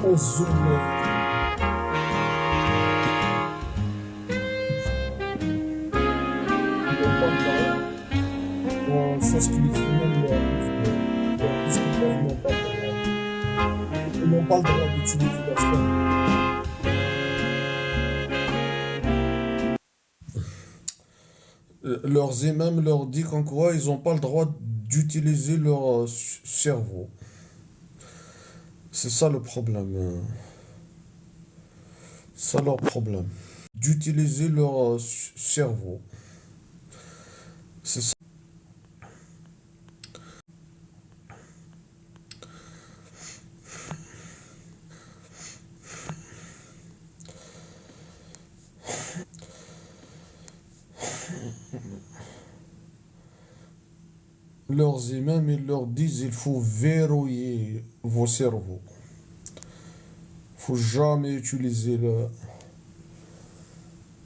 On zoom. Ils n'ont pas le droit. C'est ce qu'ils disent même leurs discuteurs n'ont pas le droit. Ils n'ont pas le droit d'utiliser leur sperme. Leurs imams leur disent qu'en quoi ils n'ont pas le droit d'utiliser leur cerveau. C'est ça le problème. C'est ça leur problème. D'utiliser leur cerveau. C'est ça. Leurs imams, ils leur disent il faut verrouiller vos cerveaux. Il faut jamais utiliser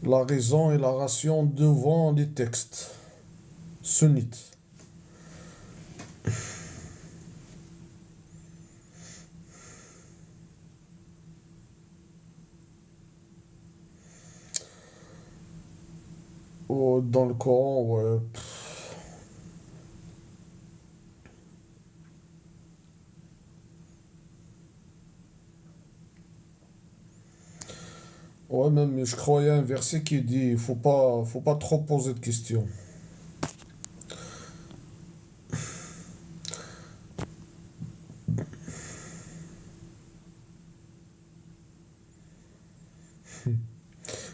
la raison et la ration devant les textes sunnites. Oh, dans le Coran, ouais. Ouais, même, je croyais un verset qui dit, faut pas trop poser de questions.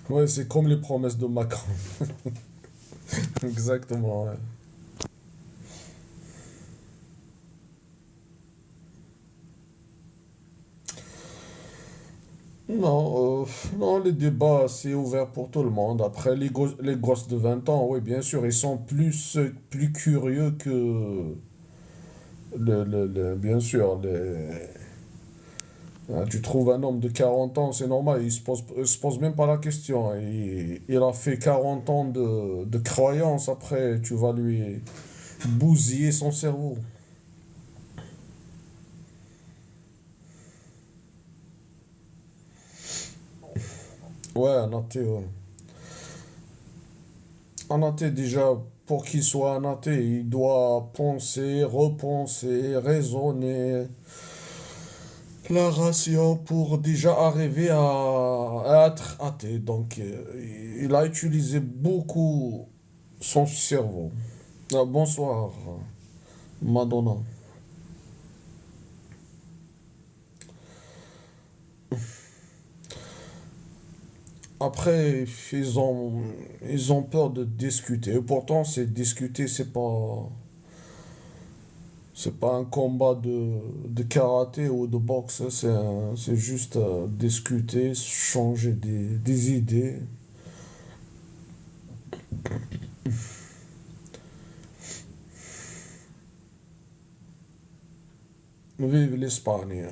Ouais, c'est comme les promesses de Macron. Exactement, ouais. Non, non, les débats, c'est ouvert pour tout le monde. Après, les gosses de 20 ans, oui, bien sûr, ils sont plus curieux que, bien sûr, tu trouves un homme de 40 ans, c'est normal, il se pose même pas la question. Il a fait 40 ans de croyance, après, tu vas lui bousiller son cerveau. Ouais, un athée, ouais. Un athée, déjà, pour qu'il soit un athée, il doit penser, repenser, raisonner, la ration pour déjà arriver à être athée. Donc, il a utilisé beaucoup son cerveau. Ah, bonsoir, Madonna. Après, ils ont peur de discuter. Et pourtant, c'est discuter, c'est pas un combat de karaté ou de boxe, hein. C'est juste discuter, changer des idées. Vive l'Espagne.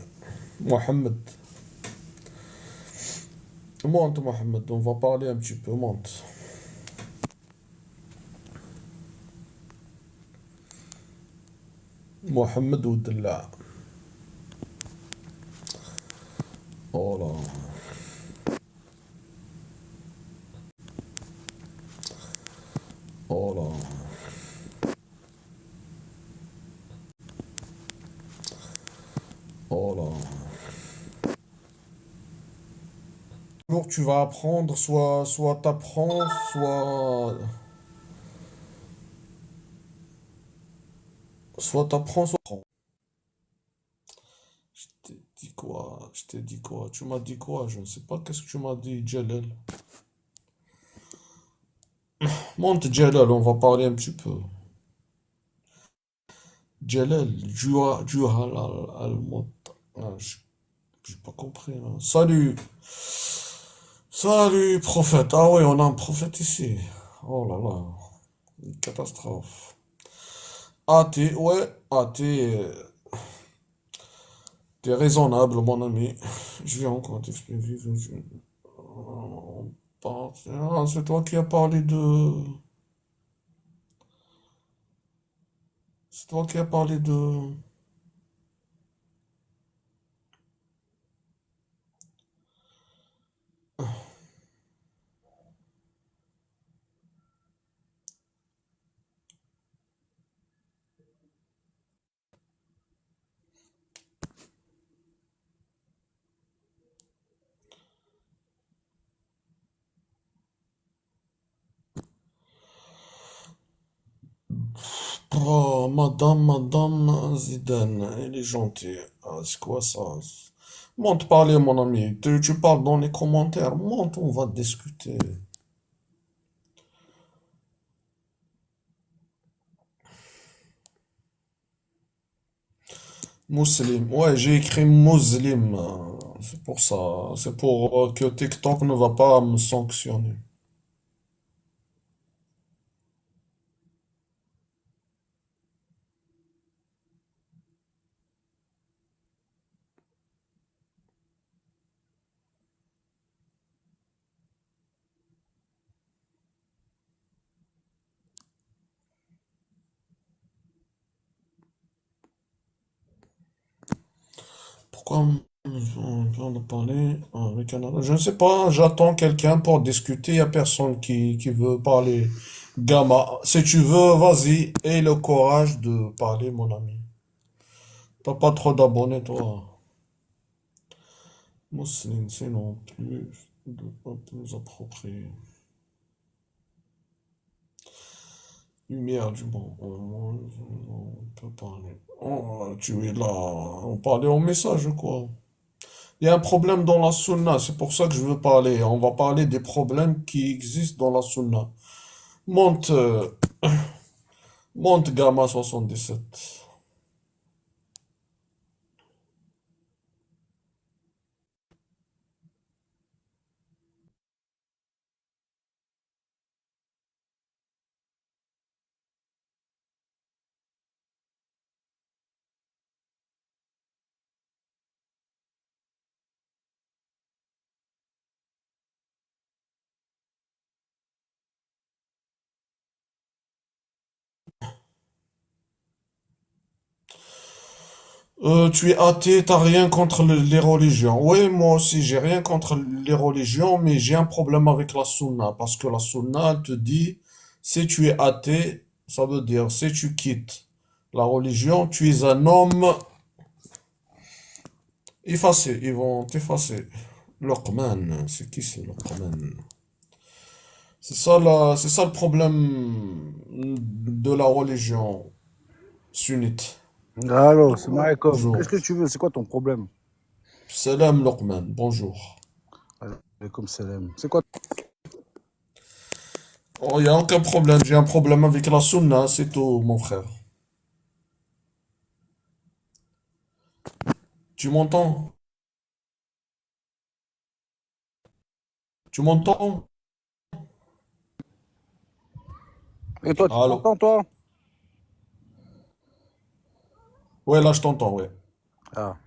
Mohamed. Monte, Mohamed, on va parler un petit peu, monte. Mohamed ou Della. Oh là, oh là, oh là. Alors tu vas apprendre, soit t'apprends, soit t'apprends, soit t'apprends. Je t'ai dit quoi? Je t'ai dit quoi? Tu m'as dit quoi? Je ne sais pas qu'est-ce que tu m'as dit, Jalel. Monte, Jalel, on va parler un petit peu. Jalel, Juhal al-Mot. Ah, j'ai pas compris, là. Salut, salut, prophète. Ah oui, on a un prophète ici. Oh là là, une catastrophe. Athée, ouais, athée, t'es raisonnable, mon ami. Je vais encore t'expliquer. Ah, c'est toi qui as parlé de. C'est toi qui as parlé de. Oh, madame Zidane, elle est gentille. Ah, c'est quoi ça? Monte parler, mon ami. Tu parles dans les commentaires. Monte, on va discuter. Muslim. Ouais, j'ai écrit Muslim. C'est pour ça. C'est pour que TikTok ne va pas me sanctionner. Pourquoi on vient de parler avec un... Je ne sais pas, j'attends quelqu'un pour discuter. Il n'y a personne qui veut parler. Gamma, si tu veux, vas-y, aie le courage de parler, mon ami. T'as pas trop d'abonnés, toi. Mousseline, c'est non plus, pas plus approprié. Lumière du bon, au moins, on peut parler. Oh, tu es là, on parlait en message, quoi. Il y a un problème dans la sunna, c'est pour ça que je veux parler. On va parler des problèmes qui existent dans la sunna. Monte, monte Gamma 77. Tu es athée, t'as rien contre les religions. Oui, moi aussi, j'ai rien contre les religions, mais j'ai un problème avec la sunna, parce que la sunna, elle te dit, si tu es athée, ça veut dire, si tu quittes la religion, tu es un homme effacé, ils vont t'effacer. Luqman, c'est qui c'est Luqman? C'est ça le problème de la religion sunnite. Allô, c'est Luqman, Malcolm. bonjour. Qu'est-ce que tu veux? C'est quoi ton problème? Salam Luqman, bonjour. Alaikum salam. C'est quoi? Oh, il n'y a aucun problème. J'ai un problème avec la sunna, c'est tout, mon frère. Tu m'entends? Tu m'entends? Et toi, tu Allô? m'entends, toi? Ouais, là, je t'entends, ouais. Ah.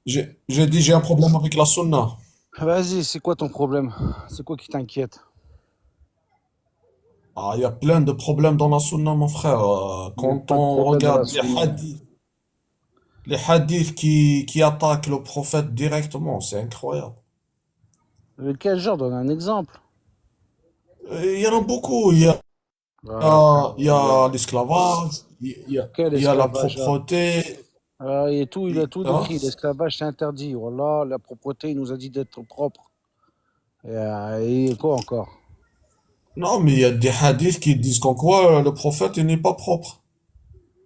J'ai dit, j'ai un problème avec la sunna. Vas-y, c'est quoi ton problème? C'est quoi qui t'inquiète? Ah, il y a plein de problèmes dans la sunna, mon frère. Il n'y a Quand pas de on problème dans la regarde sunna. les hadiths qui attaquent le prophète directement, c'est incroyable. Quel genre? Donne un exemple. Il y en a beaucoup. Ah, frère, Il y a l'esclavage, quel il y a la esclavage? propreté. Ah, et tout, il a tout Hein? décrit. L'esclavage, c'est interdit. Voilà, la propreté, il nous a dit d'être propre. Et quoi encore? Non, mais il y a des hadiths qui disent qu'en quoi le prophète il n'est pas propre.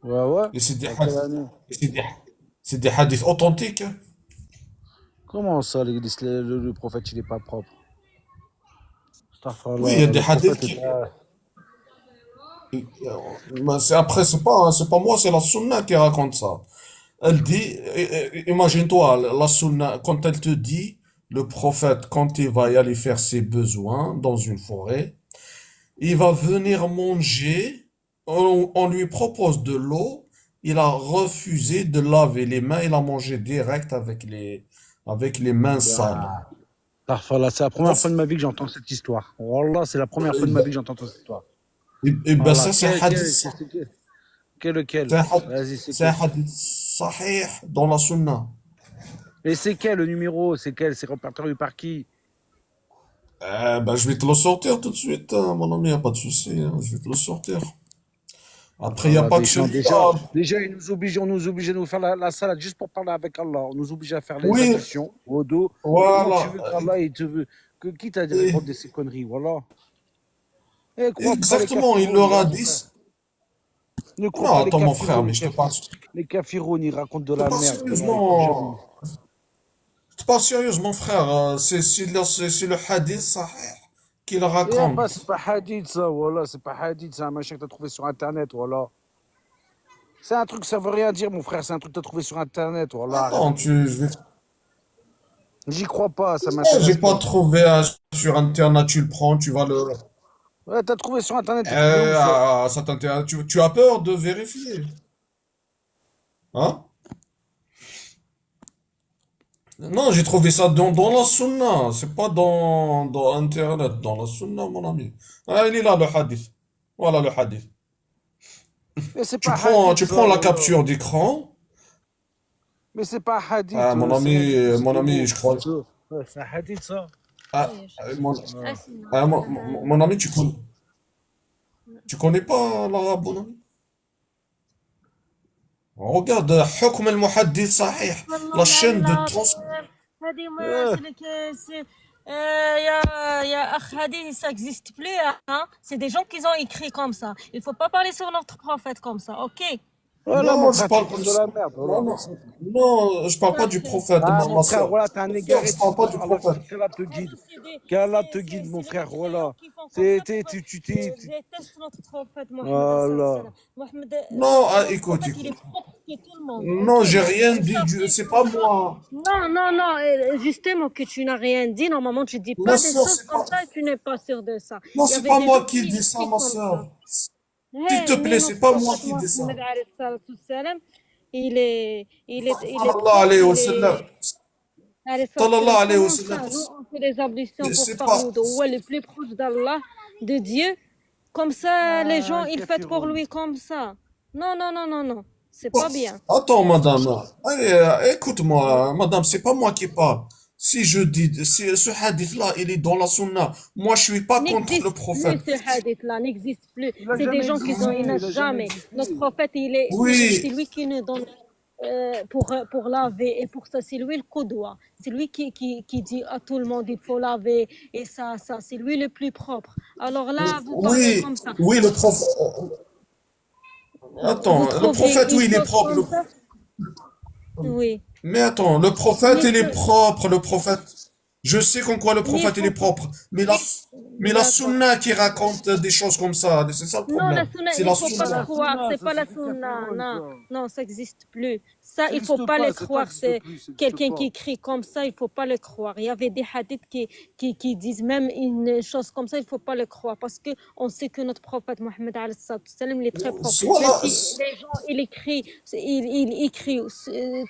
Ouais, ouais. Et c'est des Dans quelle hadiths, année? et c'est des hadiths authentiques, hein. Comment ça, le prophète, il n'est pas propre? Oui, il y a Astaghfirullah, des le hadiths prophète qui. est un... Mais après, c'est pas moi, c'est la sunna qui raconte ça. Elle dit, imagine-toi, la sunna, quand elle te dit, le prophète, quand il va y aller faire ses besoins dans une forêt, il va venir manger, on lui propose de l'eau, il a refusé de laver les mains, il a mangé direct avec les mains sales. Astaghfirullah, c'est la Ça, première fois de ma vie que j'entends cette histoire. Wallah, c'est la première fois et de ma ben, vie que j'entends cette histoire. ben Voilà. ça, c'est un hadith, Lequel? c'est un hadith, Vas-y, c'est c'est quel? un hadith sahih dans la sunna. Et c'est quel le numéro? C'est quel? C'est répertorié par qui? Ben, je vais te le sortir tout de suite, hein, mon ami, y a pas de souci, hein, je vais te le sortir. Après, il n'y a Voilà, pas que celui-là. déjà, on nous oblige à nous faire la salade juste pour parler avec Allah. On nous oblige à faire les Oui, ablutions au dos. Comment tu voilà, veux qu'Allah, il te veut? Qui t'a dit de et- répondre de ces conneries? Voilà. Eh, crois pas les exactement, il cafouilles, leur a hein, mon dit. frère. Ne crois Non, pas les attends, mon frère, kafiroun, mais les je te parle, les kafiroun, ils racontent de je te la parle merde. Voilà, ils font jamais. sérieusement. Je te parle sérieusement, frère. C'est le hadith sahih qu'il Eh bah, raconte. c'est pas hadith ça, voilà, c'est pas hadith, c'est un machin que t'as trouvé sur internet, voilà. C'est un truc, ça veut rien dire, mon frère, c'est un truc que t'as trouvé sur internet, voilà, arrête. Attends, je vais... J'y crois pas, ça Non, j'ai m'intéresse pas pas. trouvé sur Internet, tu le prends, tu vas le... Ouais, t'as trouvé sur internet, t'as trouvé où ça? Ça t'intéresse, tu as peur de vérifier, hein? Non, j'ai trouvé ça dans la sunna, c'est pas dans Internet, dans la sunna, mon ami. Ah, il est là, le hadith. Voilà le hadith. Mais c'est Tu pas prends, hadith tu ça, prends la voilà. capture d'écran. Mais c'est pas hadith, Ah, c'est mon des ami, mots. je crois. Ouais, c'est un hadith ça. Ah, Ouais. mon ami, tu connais pas l'arabe, mon ami? Regarde, حكم المحدث صحيح, la والله chaîne de العظيم trans... هذه ما Euh, سلك يا أخ هذه ça existe plus hein. C'est des gens qui ont écrit comme ça. Il faut pas parler sur notre prophète comme ça, ok? voilà, mon Non, je frère, tu parle... racontes de la merde, Non, voilà. non, non, je parle pas du Après, prophète, Ah, mon ma frère, soeur. voilà, t'es un Ma soeur, égaré, je parle pas du Allah, prophète. qu'Allah te guide. c'est Qu'Allah te c'est guide, mon les frère, mécréants voilà. qui font comme ça Tu, pour détester notre prophète Mohammed Voilà. Mohammed, Non, ah, notre écoute, prophète il est écoute. propre que tout le monde, ok? Non, j'ai rien Tout dit, ça fait c'est tout pas ça. moi. Non, non, non, justement que tu n'as rien dit. Normalement, tu dis Ma pas des soeur, choses comme ça et tu n'es pas sûr de ça. non, Il y c'est avait pas des moi gens qui qui dis ça, écrivent ma comme ça. soeur. S'il te Hey, mais plaît, c'est notre pas moi prophète qui dis ça. Mohammed alayhi salatu wassalam, il est Sallallahu propre, alayhi wa il sallam. est alayhi salatu Sallallahu wassalam. alayhi wa Comment sallam. ça? Nous, on fait des ablutions Mais pour c'est pas... Tahoud, ou le plus proche d'Allah, de Dieu. Comme ça, les gens, Ah, ils fêtent pour kafiroun. lui comme ça. Non, non, non, non, non. C'est pas bien. Attends, madame. Allez, écoute-moi, madame, c'est pas moi qui parle. Si je dis, si ce hadith-là, il est dans la sunna, moi, je suis pas contre le N'existe plus prophète. ce hadith-là, n'existe plus. Il a C'est des jamais gens qui ont, existé, il n'a il a jamais jamais. Notre existé. prophète, c'est Oui, lui qui nous donne pour laver et pour ça, c'est lui le qudwa. C'est lui qui dit à tout le monde il faut laver et ça, c'est lui le plus propre. Alors là, vous parlez oui, comme ça. oui, le prophète. Vous Attends, le trouvez prophète, une oui, il est chose propre. comme ça? Oui. Mais attends, le prophète, Mais il est propre, le prophète. Je sais qu'en quoi le il prophète, il est faut pas. propre. Mais la D'accord. sunna qui raconte des choses comme ça, c'est ça le Non, la problème. sunna, C'est il la faut C'est pas pas sunna. la croire, sunna, c'est ça pas la c'est du sunna, kafiroun, non, ça. non, ça n'existe plus. Ça, Ça il faut n'existe pas pas, le c'est pas croire, existe c'est plus, ça n'existe quelqu'un pas. qui écrit comme ça, il faut pas le croire. Il y avait des hadiths qui disent même une chose comme ça, il faut pas le croire, parce que on sait que notre prophète Mohammed alayhi salatu wassalam, il est très propre. Même Voilà. si les gens, il écrit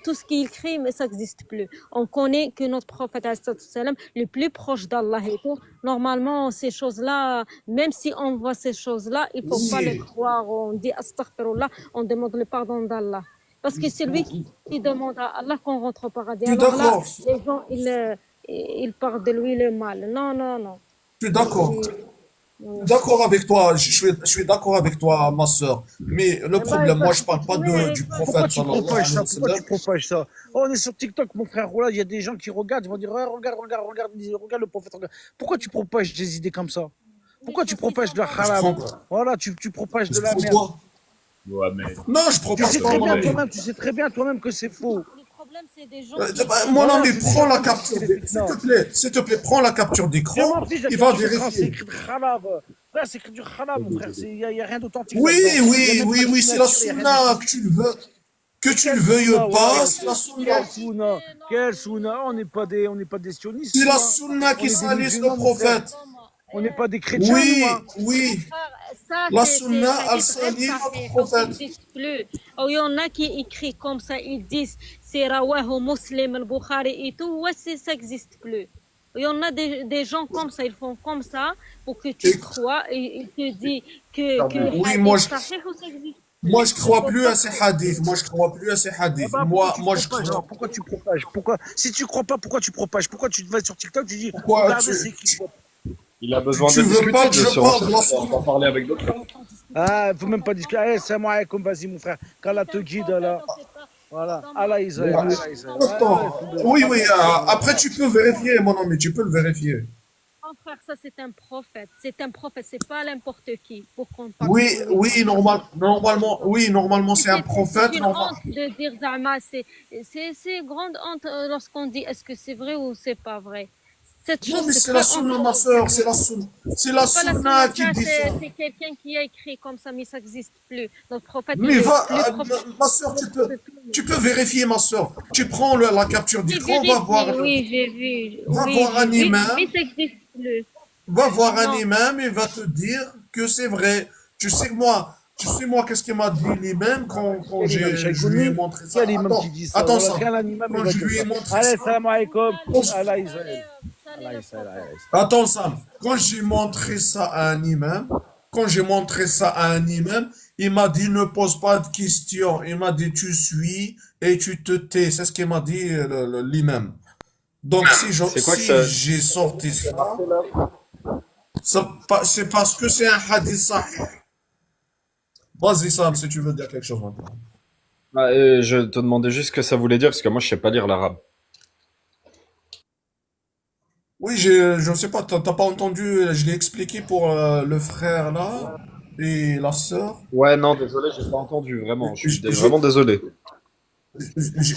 tout ce qu'il écrit, mais ça n'existe plus. On connaît que notre prophète alayhi salatu wassalam, le plus proche d'Allah et tout, normalement, ces choses-là, même si on voit ces choses-là, il faut pas les Oui. croire. On dit astaghfirullah, on demande le pardon d'Allah. Parce que c'est lui qui demande à Allah qu'on rentre au paradis. Je suis Alors là, d'accord. les gens, ils parlent de lui le mal. Non, non, non. Je suis d'accord. Et- Je suis d'accord avec toi. Je suis d'accord avec toi, ma soeur. Mais le Eh ben, problème, moi, je parle pas du Pourquoi prophète, tu sallallahu propages alayhi ça? wa Pourquoi sallam. tu propages ça? Oh, on est sur TikTok, mon frère. Voilà, il y a des gens qui regardent, ils vont dire ouais, regarde, regarde, regarde, regarde le prophète. Regarde. Pourquoi tu propages des idées comme ça? Pourquoi tu propages de la Je haram? prends, Voilà, tu propages de je la prends merde. quoi? Ouais, mais Non, je Tu propage sais pas, très mon bien ami. toi-même, tu sais très bien toi-même que c'est faux. Le problème, c'est des gens qui Mon Voilà, ami, c'est des prends gens la comme ça qui capture. les fitna. S'il te plaît, prends la capture Je d'écran. m'en fiche de la Il va capture d'écran, c'est vérifier. écrit de halal. Frère, c'est écrit du halal, mon frère. Il y a rien d'authentique Oui, là-dedans. Il y a oui, même pas oui, de oui, c'est la signature, il y a rien sunna, d'authentique. que tu le veux, que tu le Quelle veuilles souna, pas, voilà. c'est la sunna. Quelle souna? Quelle souna? On n'est pas des sionistes, C'est nous, la hein. sunna On qui est des salisse le musulmans, mon frère. prophète. On n'est pas des chrétiens, nous, Oui, hein. oui, frère, ça, la c'est sunna, elle hadith salit غير notre صحيح, ça prophète. n'existe plus. Ou il y en a qui écrivent comme ça, ils disent c'est Rawahu Muslim, al-Bukhari et tout, ouais, ça n'existe plus. Il y en a des gens comme ça, ils font comme ça pour que tu Et- crois et ils te disent que le Oui, hadith sahih ou ça n'existe moi, plus. je Il crois faut plus pas à ces croire. hadiths. Moi, je crois plus à ces Eh hadiths. ben, pourquoi tu Moi, je propages crois. alors? Pourquoi tu propages? Pourquoi? Si tu crois pas, pourquoi tu propages? Pourquoi tu vas sur TikTok, tu dis, Pourquoi regardez, c'est qui? il a besoin tu de veux pas discuter que je sur parle de la on sunna? va parler avec d'autres. Ah, il faut même pas discuter. Allez, salam alaikum, vas-y, mon frère. Qu'Allah te guide, là. Voilà. Allah Israël, Allah Israël. Attends. Oui, oui, après, tu peux vérifier, mon ami, tu peux le vérifier. mon frère, ça c'est un prophète. C'est un prophète, c'est pas n'importe qui pour qu'on parle Oui, sur lui oui, comme ça. normalement, c'est un prophète. C'est une honte de dire Zama. C'est grande honte lorsqu'on dit est-ce que c'est vrai ou c'est pas vrai. Cette Non, chose, mais c'est c'est la très sunna, honteux ma de dire soeur, c'est la oui. sunna. C'est la C'est pas la sunna sunna, qui ça, dit ça. c'est quelqu'un qui a écrit comme ça, mais ça n'existe plus. Notre prophète, Mais il est va, plus prophète. ma soeur, C'est tout. tu peux vérifier, ma soeur. Tu prends la capture J'ai d'écran, va voir, vérifié, oui, j'ai vu. va Oui, voir j'ai un vu, mais imam, ça n'existe plus. va voir un Non. imam et va te dire que c'est vrai. Tu sais moi, qu'est-ce qu'il m'a dit l'imam quand Quel imam je lui ai Shaykhouni? montré ça. Quel imam qui dit ça? Attends Voilà, ça. quel imam il Quand va je dire lui ai ça? montré Allez, ça, salam alaikum. quand Salut, Allah salut, Israël. salut Allah le Israël. prophète. attends Sam, quand j'ai montré ça à un imam, quand j'ai montré ça à un imam, il m'a dit ne pose pas de questions. Il m'a dit tu suis et tu te tais. C'est ce qu'il m'a dit l'imam. Donc C'est quoi que si ça... j'ai sorti C'est ça, marqué là? c'est parce que c'est un hadith sahih. Vas-y Sam, si tu veux dire quelque chose maintenant. Ah, je te demandais juste ce que ça voulait dire, parce que moi, je sais pas lire l'arabe. Oui, je sais pas, t'as pas entendu, je l'ai expliqué pour le frère là et la sœur. Ouais, non, désolé, j'ai pas entendu, vraiment. Je suis J'ai vraiment désolé. j'ai-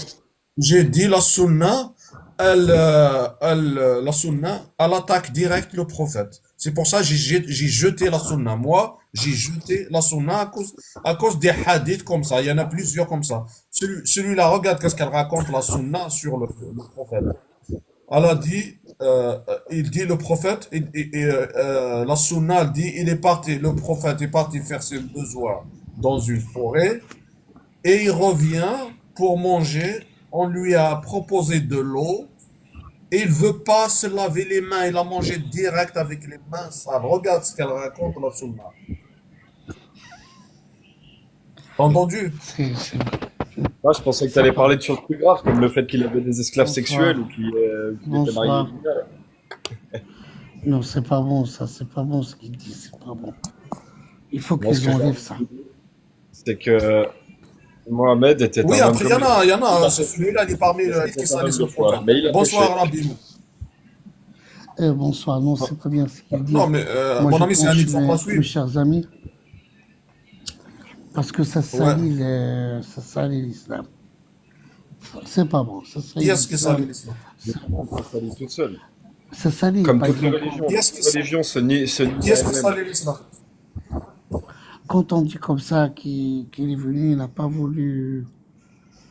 j'ai dit la sunna, la sunna, elle attaque direct le prophète. C'est pour ça que j'ai jeté la sunna. Moi, j'ai jeté la sunna à cause des hadiths comme ça. Il y en a plusieurs comme ça. Celui-là, regarde qu'est-ce qu'elle raconte la sunna sur le prophète. Elle a dit, il dit le prophète, la sunna elle dit, le prophète est parti faire ses besoins dans une forêt et il revient pour manger. On lui a proposé de l'eau et il veut pas se laver les mains. Il a mangé direct avec les mains sales. Regarde ce qu'elle raconte la sunna. T'as entendu? C'est Moi, je pensais que tu allais parler de choses plus graves, comme le fait qu'il avait des esclaves bonsoir. sexuels ou qu'il était marié. Bonsoir. Non, c'est pas bon ça, c'est pas bon ce qu'il dit, c'est pas bon. Il faut Moi, ce qu'ils que j'ai enlèvent ça. c'est que Mohamed était Oui, un homme après, comme nous. il y en a, celui-là, il est parmi les qui C'était un homme salissent de le foi, prophète. mais il a péché. Bonsoir, Rabbi. Bonsoir, non, c'est pas bien ce qu'il dit. Non, mais Moi, mon je ami, c'est un pense, exemple à mes suivre. chers amis, parce que ça Ouais. ça salit l'islam. C'est pas bon, ça Qui salit est-ce qui salit l'islam. l'islam? Ça salit toute seule. Ça salit, Comme par toutes les exemple. religions. Qui est-ce qui Toute religion se nie Qui à est-ce qui elle-même. salit l'islam? Quand on dit comme ça qu'il est venu, il n'a pas voulu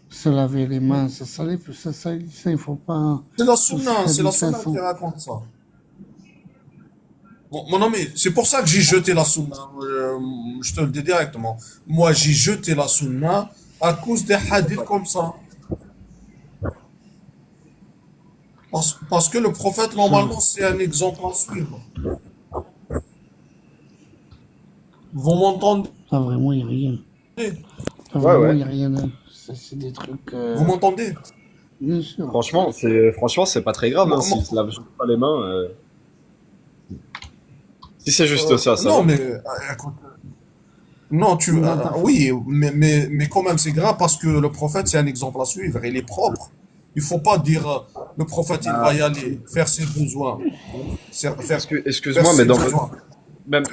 se laver les mains, ça salit, ça, il faut pas. C'est la Tous ces sunna, c'est la hadiths-là sunna qui sont. raconte ça. Bon, mon ami, c'est pour ça que j'ai jeté la sunna. Je te le dis directement. Moi, j'ai jeté la sunna à cause des hadiths comme ça. Parce que le prophète, normalement, c'est un exemple à suivre. Vous m'entendez? Pas vraiment, il n'y a rien. Pas Ouais, vraiment, ouais. il n'y a rien. C'est des trucs. Vous m'entendez? Bien sûr. Franchement, c'est pas très grave, hein, Moi- s'il se lave juste pas les mains. Si c'est juste ça non, va. mais écoute, non, Non, pas oui, mais quand même, c'est grave parce que le prophète, c'est un exemple à suivre. Il est propre. Il faut pas dire le prophète, il va y aller faire ses besoins. Faire Excuse-moi, mais ses dans besoins. même,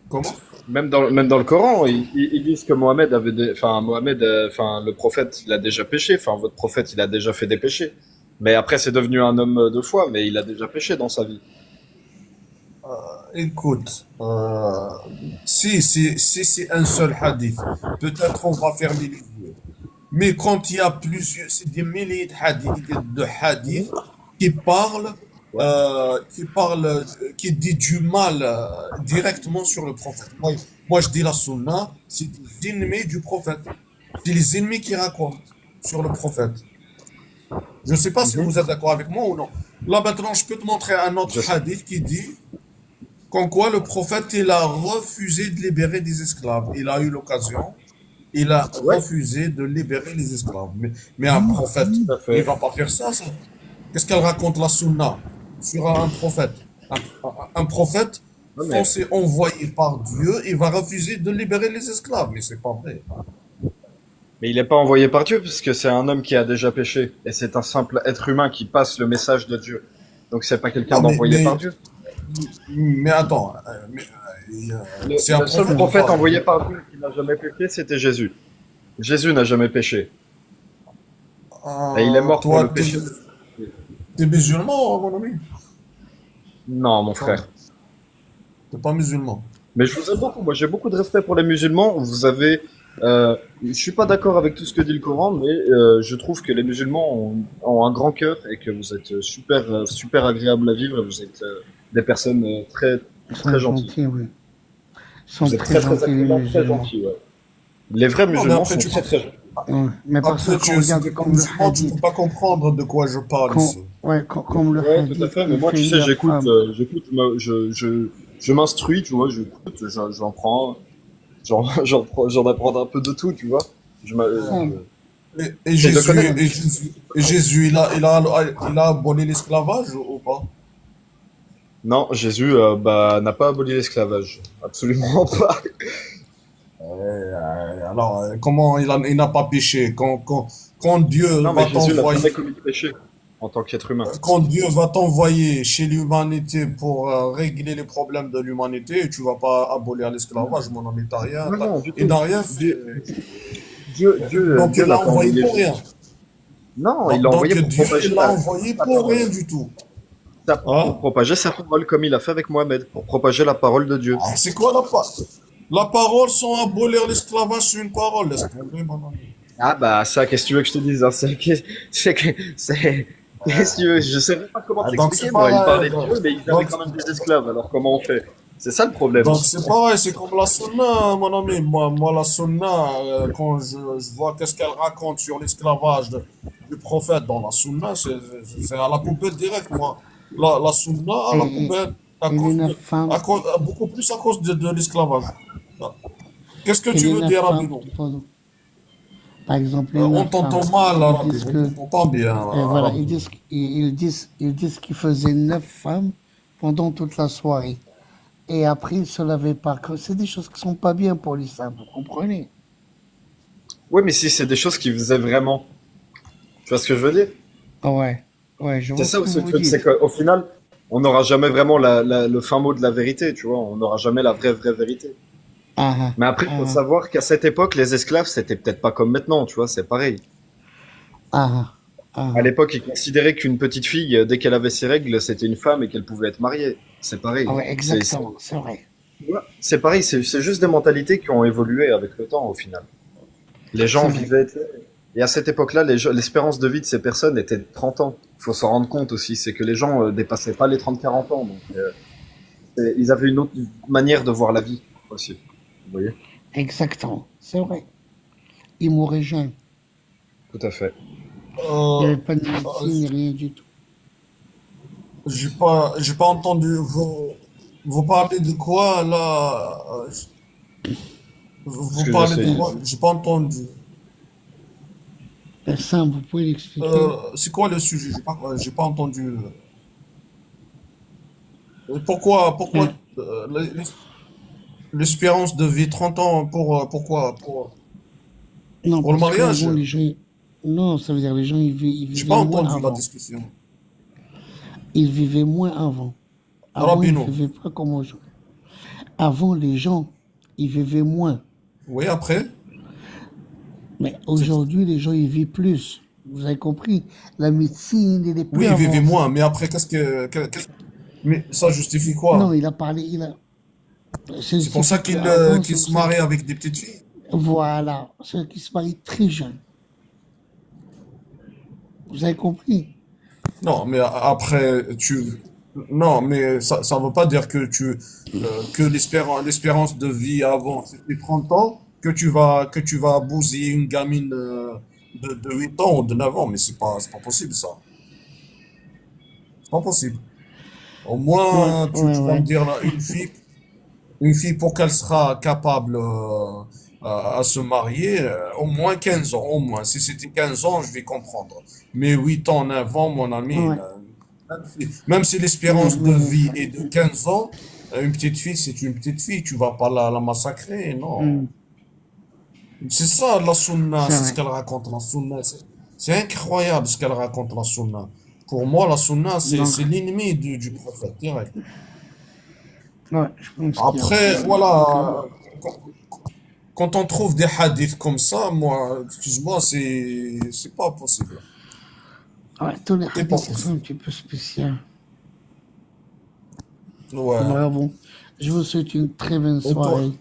Comment? même dans le Coran, ils disent que Mohamed le prophète, il a déjà péché. Enfin, votre prophète, il a déjà fait des péchés. Mais après, c'est devenu un homme de foi, mais il a déjà péché dans sa vie. Écoute, si c'est un seul hadith, peut-être on va fermer les yeux. Mais quand il y a plusieurs, c'est des milliers de hadiths qui parlent, qui dit du mal directement sur le prophète. Moi, je dis la sunna, c'est des ennemis du prophète. C'est les ennemis qui racontent sur le prophète. Je ne sais pas si vous êtes d'accord avec moi ou non. Là, maintenant, je peux te montrer un autre Je sais. hadith qui dit qu'en quoi le prophète, il a refusé de libérer des esclaves. Il a eu l'occasion, il a Ouais. refusé de libérer les esclaves. Mais un prophète, Tout à fait. il va pas faire ça. Qu'est-ce qu'elle raconte la sunna sur un prophète? Un prophète, Ouais, quand mais, c'est envoyé par Dieu, il va refuser de libérer les esclaves. Mais c'est pas vrai. mais il n'est pas envoyé par Dieu, puisque c'est un homme qui a déjà péché. Et c'est un simple être humain qui passe le message de Dieu. Donc c'est pas quelqu'un Non, d'envoyé par Dieu. mais attends, c'est un Le seul prophète ou prophète pas? envoyé par Dieu qui n'a jamais péché, c'était Jésus. Jésus n'a jamais péché. Et il est mort pour le Toi, péché. t'es musulman, mon ami? Non, mon Enfin, frère. t'es pas musulman. Mais je vous aime beaucoup. Moi, j'ai beaucoup de respect pour les musulmans. Vous avez. Je suis pas d'accord avec tout ce que dit le Coran, mais je trouve que les musulmans ont un grand cœur et que vous êtes super agréable à vivre. Et vous êtes des personnes très, Ils sont très gentilles. gentils, oui. Ils sont Vous êtes très très, très gentils, les agréables, très musulmans. gentils, ouais. Les vrais Non, mais musulmans après, sont tu très, très gentils. Ouais. Mais parce que après, quand on si regarde t'es pas comme le musulman, tu peux hadith, pas comprendre de quoi je parle ici. comme le Ouais, tout à hadith, fait. Mais il moi, tu fait sais, neuf j'écoute, femmes. je m'instruis, tu vois, j'écoute, j'en prends, j'en apprends un peu de tout, tu vois. Sam, Et J'essaie de connaître. Jésus, il a aboli l'esclavage ou pas? Non, Jésus, n'a pas aboli l'esclavage. Absolument pas. Alors, comment il n'a pas péché? Quand Dieu Non, va mais Jésus n'a t'envoyer, jamais commis de péché en tant qu'être humain. quand Dieu va t'envoyer chez l'humanité pour régler les problèmes de l'humanité, tu vas pas abolir l'esclavage, mon ami, t'as rien, Non, non, du il tout. n'a rien fait. Donc Dieu il l'a l'a pas envoyé envoyé. pour rien. Non, il l'a Donc envoyé pour Dieu, propager il l'a envoyé sa pour rien parole. du tout. Pour Hein? propager sa parole comme il a fait avec Mohamed, pour propager la parole de Dieu. Ah, c'est quoi la parole sans abolir l'esclavage, c'est une parole, laisse tomber, mon ami. Ah bah ça, qu'est-ce que tu veux que je te dise, hein, qu'est-ce que tu veux, je sais même pas comment te Donc l'expliquer, c'est moi. Ils pareil. parlaient de Dieu, mais ils avaient Donc, quand même des esclaves, alors comment on fait? C'est ça le problème. donc c'est pareil, c'est comme la sunna, mon ami. Moi la sunna, quand je vois qu'est-ce qu'elle raconte sur l'esclavage du prophète dans la sunna, c'est à la poubelle direct, moi. La sunna à la et, poubelle à et les cause neuf femmes, beaucoup plus à cause de l'esclavage. Qu'est-ce que et tu les veux neuf dire, femmes, Rabino? pardon. Par exemple, les On neuf t'entend femmes, mal, ils Rabino. disent On que, t'entend pas bien, voilà, Rabino. ils disent qu'ils faisaient neuf femmes pendant toute la soirée. Et après, ils se lavaient pas. C'est des choses qui sont pas bien pour l'islam, vous comprenez? Oui, mais si c'est des choses qu'ils faisaient vraiment. Tu vois ce que je veux dire? Ouais, ouais, je C'est vois ce ça que aussi le vous truc, c'est dites. qu'au final, on n'aura jamais vraiment le fin mot de la vérité, tu vois. On n'aura jamais la vraie vérité. Ah, Mais après, il faut ah, savoir qu'à cette époque, les esclaves, c'était peut-être pas comme maintenant, tu vois, c'est pareil. ah, ah, À ah. l'époque, ils considéraient qu'une petite fille, dès qu'elle avait ses règles, c'était une femme et qu'elle pouvait être mariée. C'est Ah pareil. ouais, exactement, c'est vrai. C'est pareil, c'est juste des mentalités qui ont évolué avec le temps, au final. Les C'est gens vrai. vivaient. Et à cette époque-là, l'espérance de vie de ces personnes était de 30 ans. Il faut s'en rendre compte aussi, c'est que les gens dépassaient pas les 30-40 ans. Donc, ils avaient une autre manière de voir la vie aussi. Vous voyez? Exactement, c'est vrai. Ils mouraient jeunes. Tout à fait. Il n'y Euh, avait pas de médecine, ni rien du tout. j'ai pas entendu. Vous parlez de quoi là? Ce Vous que parlez Euh, de j'essaie. quoi? J'ai pas entendu. Sam, vous pouvez l'expliquer? C'est quoi le sujet? J'ai pas entendu. Pourquoi Euh, l'espérance de vie 30 ans pourquoi? non, Pour le parce mariage? qu'avant, les gens... Non, ça veut dire les gens, ils J'ai pas vivaient moins entendu la avant. discussion. Ils vivaient moins avant. Avant, ils ne Rabino. vivaient pas comme aujourd'hui. Avant, les gens, ils vivaient moins. Oui, après? Mais C'est- aujourd'hui, les gens, ils vivent plus. Vous avez compris? La médecine, elle est plus Oui, il vivait avancée. moins, mais après, mais ça justifie Non, quoi? il a parlé, il a... C'est pour ça C'est qu'avant, qu'il se marie avec des petites filles. Voilà, ceux qui se marient très jeunes. Vous avez compris? Non, mais après, non, mais ça veut pas dire que l'espérance de vie avant, c'était 30 ans, que tu vas bousiller une gamine, de 8 ans ou de 9 ans, mais c'est pas possible, ça. C'est pas possible. Au Ouais, moins, ouais, tu vas me ouais. dire, là, une fille pour qu'elle sera capable, à se marier, au moins 15 ans, au moins. Si c'était 15 ans, je vais comprendre. Mais 8 ans, 9 ans, mon ami, Ouais, même si ouais, l'espérance de vie est de 15 ans, une petite fille, c'est une petite fille, tu vas pas la massacrer, non. hmm, C'est ça, la sunna, c'est c'est ce vrai. qu'elle raconte, la sunna. C'est incroyable ce qu'elle raconte, la sunna. Pour moi, la sunna, Donc, c'est l'ennemi du prophète, direct. Ouais, je pense qu'il y a aussi Après, ça. Donc, voilà, quand on trouve des hadiths comme ça, moi, excuse-moi, c'est pas possible. ouais, tous les C'est pas hadiths, ils sont un possible. petit peu spéciaux. Ouais. Bravo. Je vous souhaite une très bonne Et toi, soirée.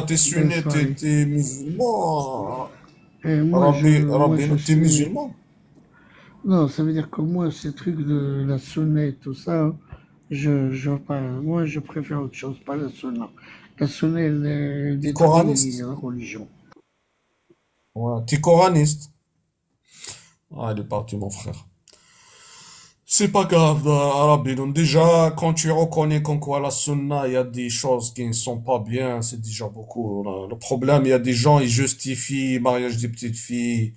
t'es Bonne sunni, soirée. t'es musulman, Et moi, Rabbi, je t'es suis. musulman? Non, ça veut dire que moi, ces trucs de la sunna et tout ça, je vois pas. Moi, je préfère autre chose, pas la sunna. La sunna, elle T'es détruit coraniste? la religion. Ouais. T'es coraniste? Ah, il est parti, mon frère. C'est pas grave, Rabbi. Donc déjà, quand tu reconnais qu'en quoi la sunna, il y a des choses qui ne sont pas bien, c'est déjà beaucoup. Le problème, il y a des gens, ils justifient le mariage des petites filles,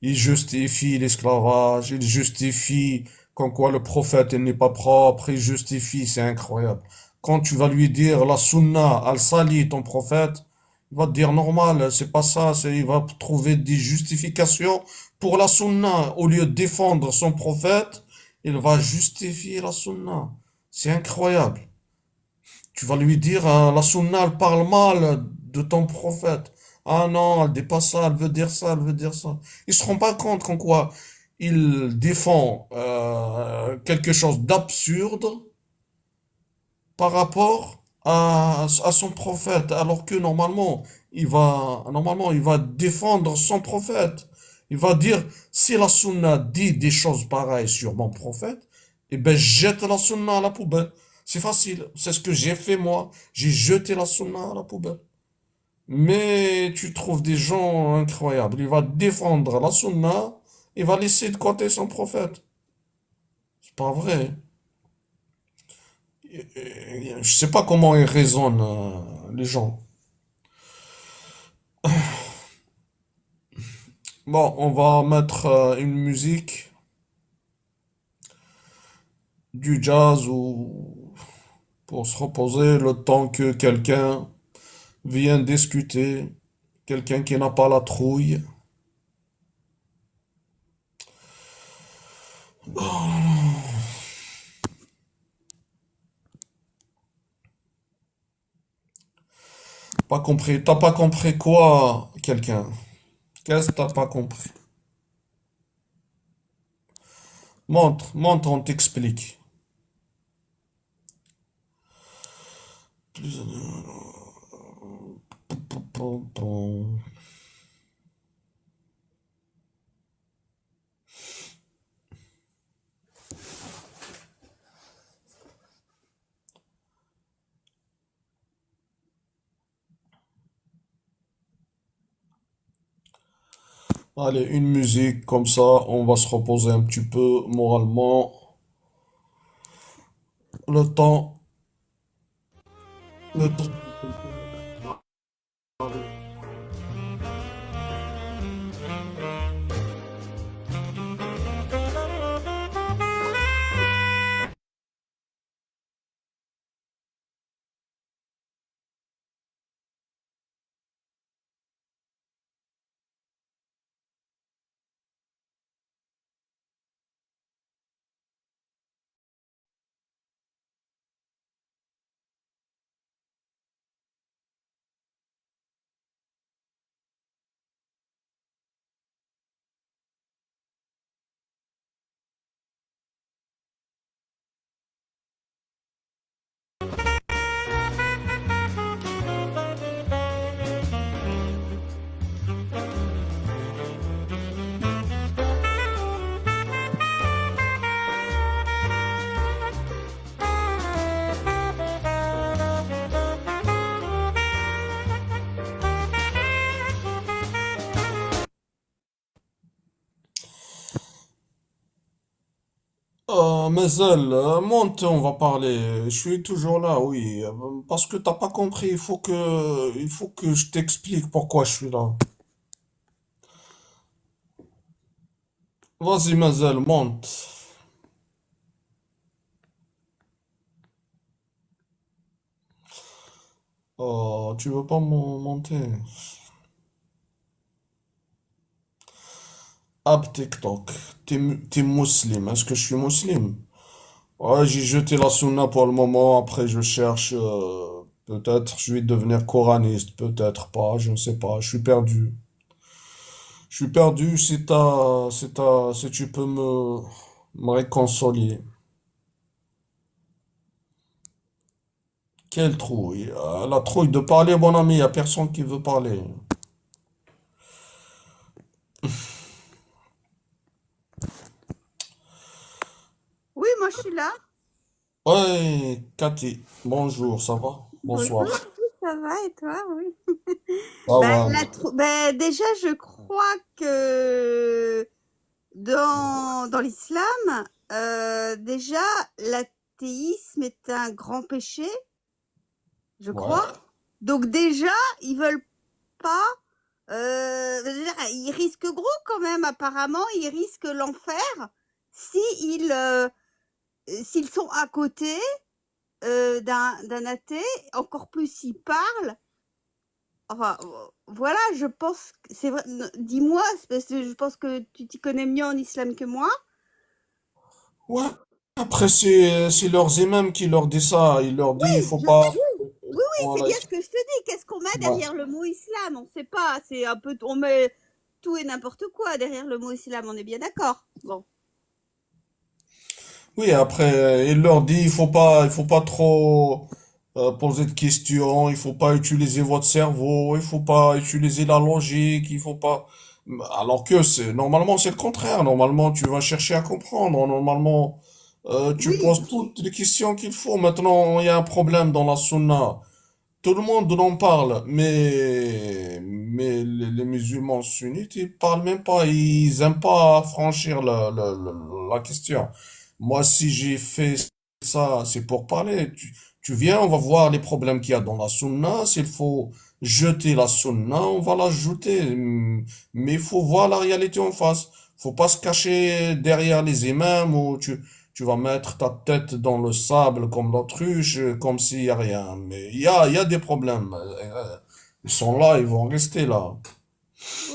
ils justifient l'esclavage, ils justifient qu'en quoi le prophète il n'est pas propre, ils justifient, c'est incroyable. Quand tu vas lui dire la sunna, al-sali, ton prophète, il va te dire normal, c'est pas ça, il va trouver des justifications pour la sunna. Au lieu de défendre son prophète, il va justifier la sunna. C'est incroyable. Tu vas lui dire, la sunna, elle parle mal de ton prophète. Ah non, elle dit pas ça, elle veut dire ça, elle veut dire ça. Ils se rendent pas compte qu'en quoi il défend quelque chose d'absurde par rapport à son prophète, alors que normalement, il va défendre son prophète. Il va dire, si la sunna dit des choses pareilles sur mon prophète, eh ben, jette la sunna à la poubelle. C'est facile. C'est ce que j'ai fait moi. J'ai jeté la sunna à la poubelle. Mais tu trouves des gens incroyables. Il va défendre la sunna, il va laisser de côté son prophète. C'est pas vrai. Je sais pas comment ils raisonnent, les gens. Bon, on va mettre une musique, du jazz ou pour se reposer le temps que quelqu'un vienne discuter, quelqu'un qui n'a pas la trouille. Pas compris. T'as pas compris quoi, quelqu'un? Qu'est-ce que t'as pas compris? Montre, montre, on t'explique. Plus- Allez, une musique comme ça, on va se reposer un petit peu moralement. Le temps, le temps. Mazel, monte, on va parler. Je suis toujours là, oui. Parce que t'as pas compris, il faut que je t'explique pourquoi je suis là. Vas-y, Mazel, monte. Oh, tu veux pas monter? Ab TikTok. T'es musulman. Est-ce que je suis musulman? Ouais, j'ai jeté la sunna pour le moment. Après, je cherche. Peut-être je vais devenir coraniste, peut-être pas. Je ne sais pas. Je suis perdu. Je suis perdu. Si tu peux me réconsoler. Quelle trouille. La trouille de parler, mon ami. Il n'y a personne qui veut parler. Oui, moi je suis là. Ouais, Cathy. Bonjour, ça va? Bonjour, Bonsoir. oui, ça va et toi, oui. Ça va. Déjà, je crois que dans l'islam, déjà, l'athéisme est un grand péché, je Ouais. crois. Donc déjà, ils veulent pas. Ils risquent gros quand même. Apparemment, ils risquent l'enfer si s'ils sont à côté d'un athée, encore plus s'il parle. Enfin, voilà, je pense que c'est vrai. Dis-moi, c'est parce que je pense que tu t'y connais mieux en islam que moi. Ouais. Après, c'est leurs imams qui leur dit ça. Il leur dit, il faut Je, pas. oui, c'est Voilà. bien ce que je te dis. Qu'est-ce qu'on met Ouais. derrière le mot islam? On ne sait pas. C'est un peu, on met tout et n'importe quoi derrière le mot islam. On est bien d'accord. Bon. Oui, après, il leur dit, il faut pas trop poser de questions, il faut pas utiliser votre cerveau, il faut pas utiliser la logique, il faut pas. Alors que normalement, c'est le contraire. Normalement, tu vas chercher à comprendre. Normalement, tu Oui, poses toutes les questions qu'il faut. Maintenant, il y a un problème dans la sunna. Tout le monde en parle, mais les musulmans sunnites, ils parlent même pas, ils aiment pas franchir la question. Moi, si j'ai fait ça, c'est pour parler. Tu viens, on va voir les problèmes qu'il y a dans la sunna. S'il faut jeter la sunna, on va la jeter. Mais il faut voir la réalité en face. Faut pas se cacher derrière les imams ou tu vas mettre ta tête dans le sable comme l'autruche, comme s'il y a rien. Mais il y a des problèmes. Ils sont là, ils vont rester là.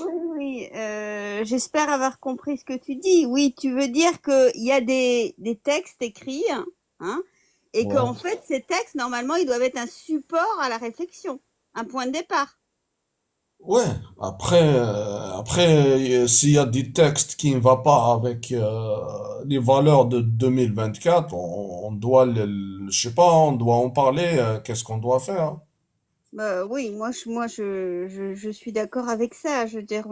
oui, oui. J'espère avoir compris ce que tu dis. Oui, tu veux dire qu'il y a des textes écrits, hein, et qu'en Ouais. fait, ces textes, normalement, ils doivent être un support à la réflexion, un point de départ. Ouais, après, s'il y a des textes qui ne vont pas avec les valeurs de 2024, on doit, je sais pas, on doit en parler. Qu'est-ce qu'on doit faire? Oui, je suis d'accord avec ça. Je veux dire,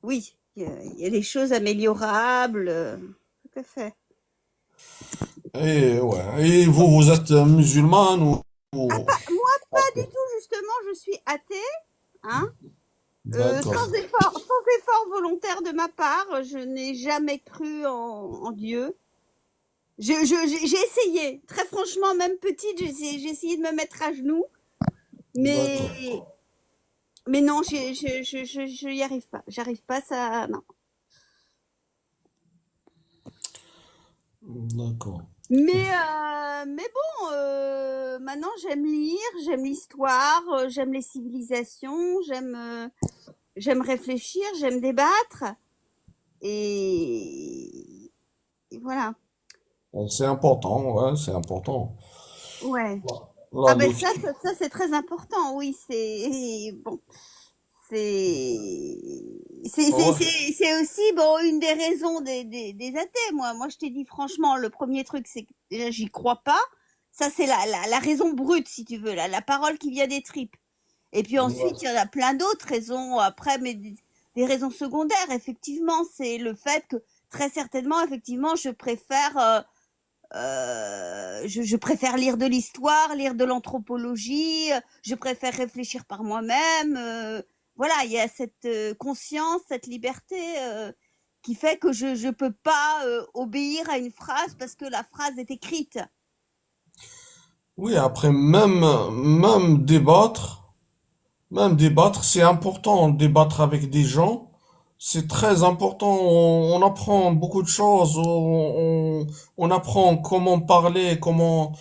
oui, il y a des choses améliorables, tout à fait. Et ouais, et vous, vous êtes musulmane ou... Moi, pas du tout, justement, je suis athée, hein. D'accord. Sans effort volontaire de ma part, je n'ai jamais cru en Dieu. J'ai essayé, très franchement, même petite, j'ai essayé de me mettre à genoux, mais, D'accord. mais non, je y arrive pas. J'arrive pas, ça, non. D'accord. Mais bon, maintenant j'aime lire, j'aime l'histoire, j'aime les civilisations, j'aime réfléchir, j'aime débattre, et, et voilà. C'est important, ouais, c'est important. Ouais. La Ah ben lutte. ça c'est très important, oui, c'est bon, c'est Ouais. c'est aussi bon une des raisons des athées. Moi je t'ai dit franchement, le premier truc c'est que déjà j'y crois pas. Ça c'est la raison brute si tu veux, la parole qui vient des tripes. Et puis ensuite il y en a plein d'autres raisons après, mais des raisons secondaires. Effectivement, c'est le fait que très certainement effectivement je préfère lire de l'histoire, lire de l'anthropologie, je préfère réfléchir par moi-même. Voilà, il y a cette conscience, cette liberté qui fait que je ne peux pas obéir à une phrase parce que la phrase est écrite. Oui, après, même débattre, c'est important. Débattre avec des gens, c'est très important. On apprend beaucoup de choses. On apprend comment parler, comment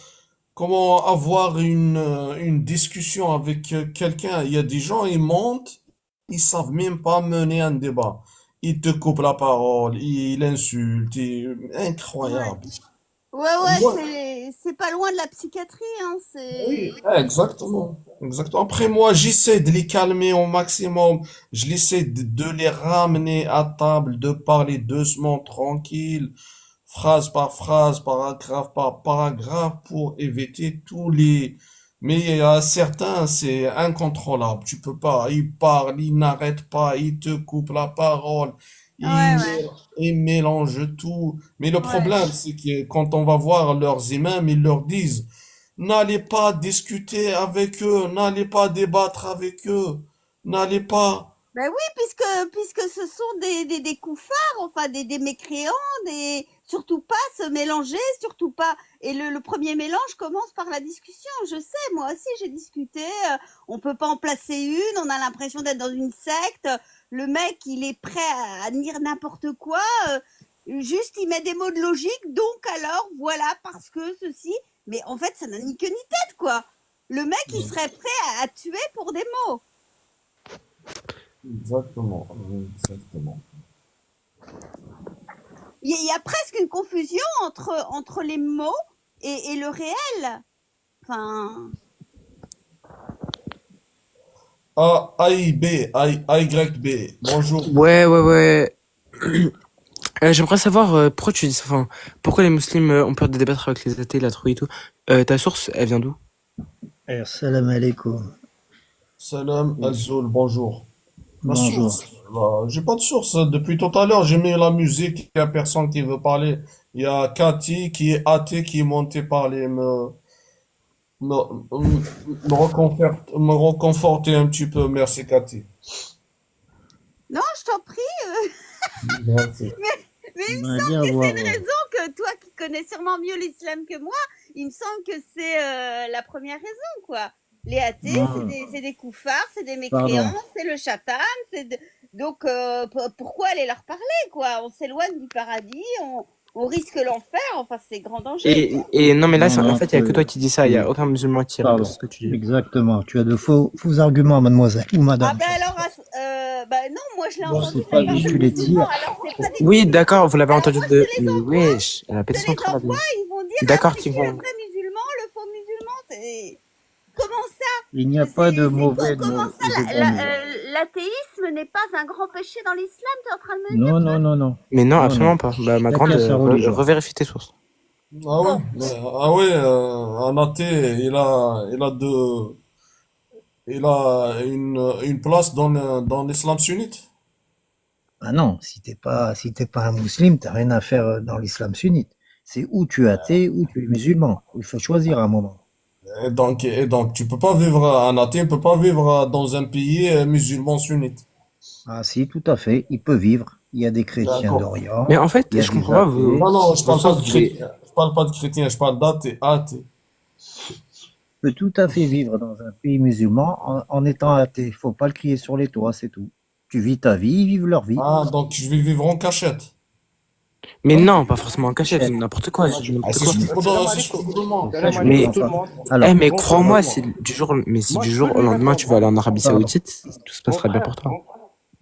avoir une discussion avec quelqu'un. Il y a des gens, ils montent, ils savent même pas mener un débat. Ils te coupent la parole, ils insultent, Ouais. incroyable. Ouais, Moi, c'est pas loin de la psychiatrie, hein. oui, exactement. Exactement. Après, moi, j'essaie de les calmer au maximum. Je essaie de les ramener à table, de parler doucement, tranquille, phrase par phrase, paragraphe par paragraphe, pour éviter tous les... Mais il y a certains, c'est incontrôlable. Tu peux pas. Ils parlent, ils n'arrêtent pas, ils te coupent la parole, ils, Ouais, mé- ils mélangent tout. Mais le ouais. problème, c'est que quand on va voir leurs imams, ils leur disent, n'allez pas discuter avec eux, n'allez pas débattre avec eux, n'allez pas. Ben oui, puisque ce sont des koufars, enfin des mécréants, surtout pas se mélanger, surtout pas. Et le premier mélange commence par la discussion. Je sais, moi aussi j'ai discuté. On peut pas en placer une. On a l'impression d'être dans une secte. Le mec, il est prêt à dire n'importe quoi. Juste, il met des mots de logique. Donc alors, voilà, parce que ceci. Mais en fait, ça n'a ni queue ni tête, quoi. Le mec, il serait prêt à tuer pour des mots. Exactement, exactement. Il y a presque une confusion entre les mots et le réel. Enfin, A, B, Y, B. Bonjour. Ouais. J'aimerais savoir pourquoi tu dis ça. Enfin, pourquoi les musulmans ont peur de débattre avec les athées, la trouille et tout. Ta source, elle vient d'où? Salam alaikum. Salam, Azul, bonjour. Ma Bonjour. source, j'ai pas de source. Depuis tout à l'heure, j'ai mis la musique, il y a personne qui veut parler. Il y a Cathy qui est athée qui est montée parler, me, me reconforter un petit peu. Merci, Cathy. non, je t'en prie. Merci. Mais il me J'aimerais semble bien que avoir. c'est une raison que toi qui connais sûrement mieux l'islam que moi, il me semble que c'est la première raison, quoi. Les athées, Non, c'est des koufars, c'est des pardon. mécréants, c'est le shaitan. Donc, pourquoi aller leur parler, quoi? On s'éloigne du paradis, on risque l'enfer, enfin, c'est grand danger, quoi. Et non, mais là, Non, en non, fait, il y a que toi qui dis ça. Il y a tu- aucun musulman qui pardon. répète ce que tu dis. Exactement. Tu as de faux arguments, mademoiselle ou Ah madame. ben alors, non, moi je l'ai Bon, entendu C'est pas de la part juste de tu les musulmans, tires. alors c'est pas des Oui, musulmans. d'accord, vous l'avez Alors entendu moi de... je te les Mais envoie, wesh, elle a je pété te son les crâne. envoie, ils vont dire D'accord après qu'ils qui est le vont... vrai musulman, le faux musulman, comment ça? Il n'y a pas de mauvais Comment ça, et de bon musulman. l'athéisme n'est pas un grand péché dans l'islam, tu es en train de me dire? Non. Mais non, Non, absolument non. pas. Bah, ma grande, Chacun sa religion. revérifie tes sources. Ah ouais, Bon, un athée, il a une place dans l'islam sunnite. Ah non, si t'es pas un musulman, t'as rien à faire dans l'islam sunnite. C'est ou tu es athée ou tu es musulman. Il faut choisir à un moment. Et donc, tu peux pas vivre, un athée ne peut pas vivre dans un pays musulman sunnite. Ah si, tout à fait. Il peut vivre. Il y a des chrétiens D'accord. d'Orient. Mais en fait, Il y a je des comprends pas. athées. Non, je Vos parle pas sources, de chrétien. Je parle pas de chrétien, je parle d'athée, athée. Peut tout à fait vivre dans un pays musulman en étant athée. Faut pas le crier sur les toits, c'est tout. Tu vis ta vie, ils vivent leur vie. Ah, donc je vais vivre en cachette. Mais non, pas forcément en cachette, Cachette. n'importe quoi, je dis Ah, n'importe c'est quoi. ce que je te demande. Ça, je Mais, comprends pas. Alors, mais crois-moi, si du jour au lendemain tu vas aller en Arabie pardon. Saoudite, tout se passera bien pour toi.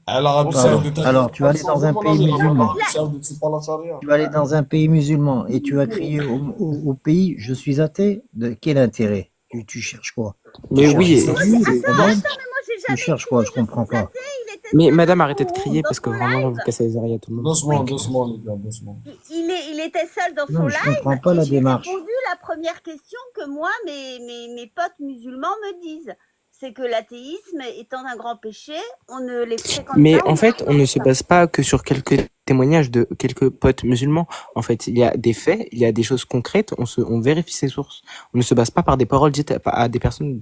L'Arabie Pardon. Saoudite. Alors, tu vas aller dans un pays musulman. L'Arabie Saoudite, c'est pas la charia. Tu vas aller dans un pays musulman et tu vas crier au pays, je suis athée. De quel intérêt? Tu cherches quoi? Mais Tu oui, cherches des attends, problèmes? moi j'ai Tu jamais cherches quoi? cru, Je comprends pas. il était mais seul madame, dans arrêtez de crier parce que son vraiment là, live. vous cassez les oreilles à tout le monde. Doucement, doucement, les gars, doucement. Il était seul dans son Non, je live comprends pas et la j'ai démarche. répondu la première question que moi, mes potes musulmans me disent. C'est que l'athéisme étant un grand péché, on ne les fréquente Mais pas. en fait, on ne se base pas que sur quelques témoignages de quelques potes musulmans. En fait, il y a des faits, il y a des choses concrètes, on vérifie ses sources. On ne se base pas par des paroles dites à des personnes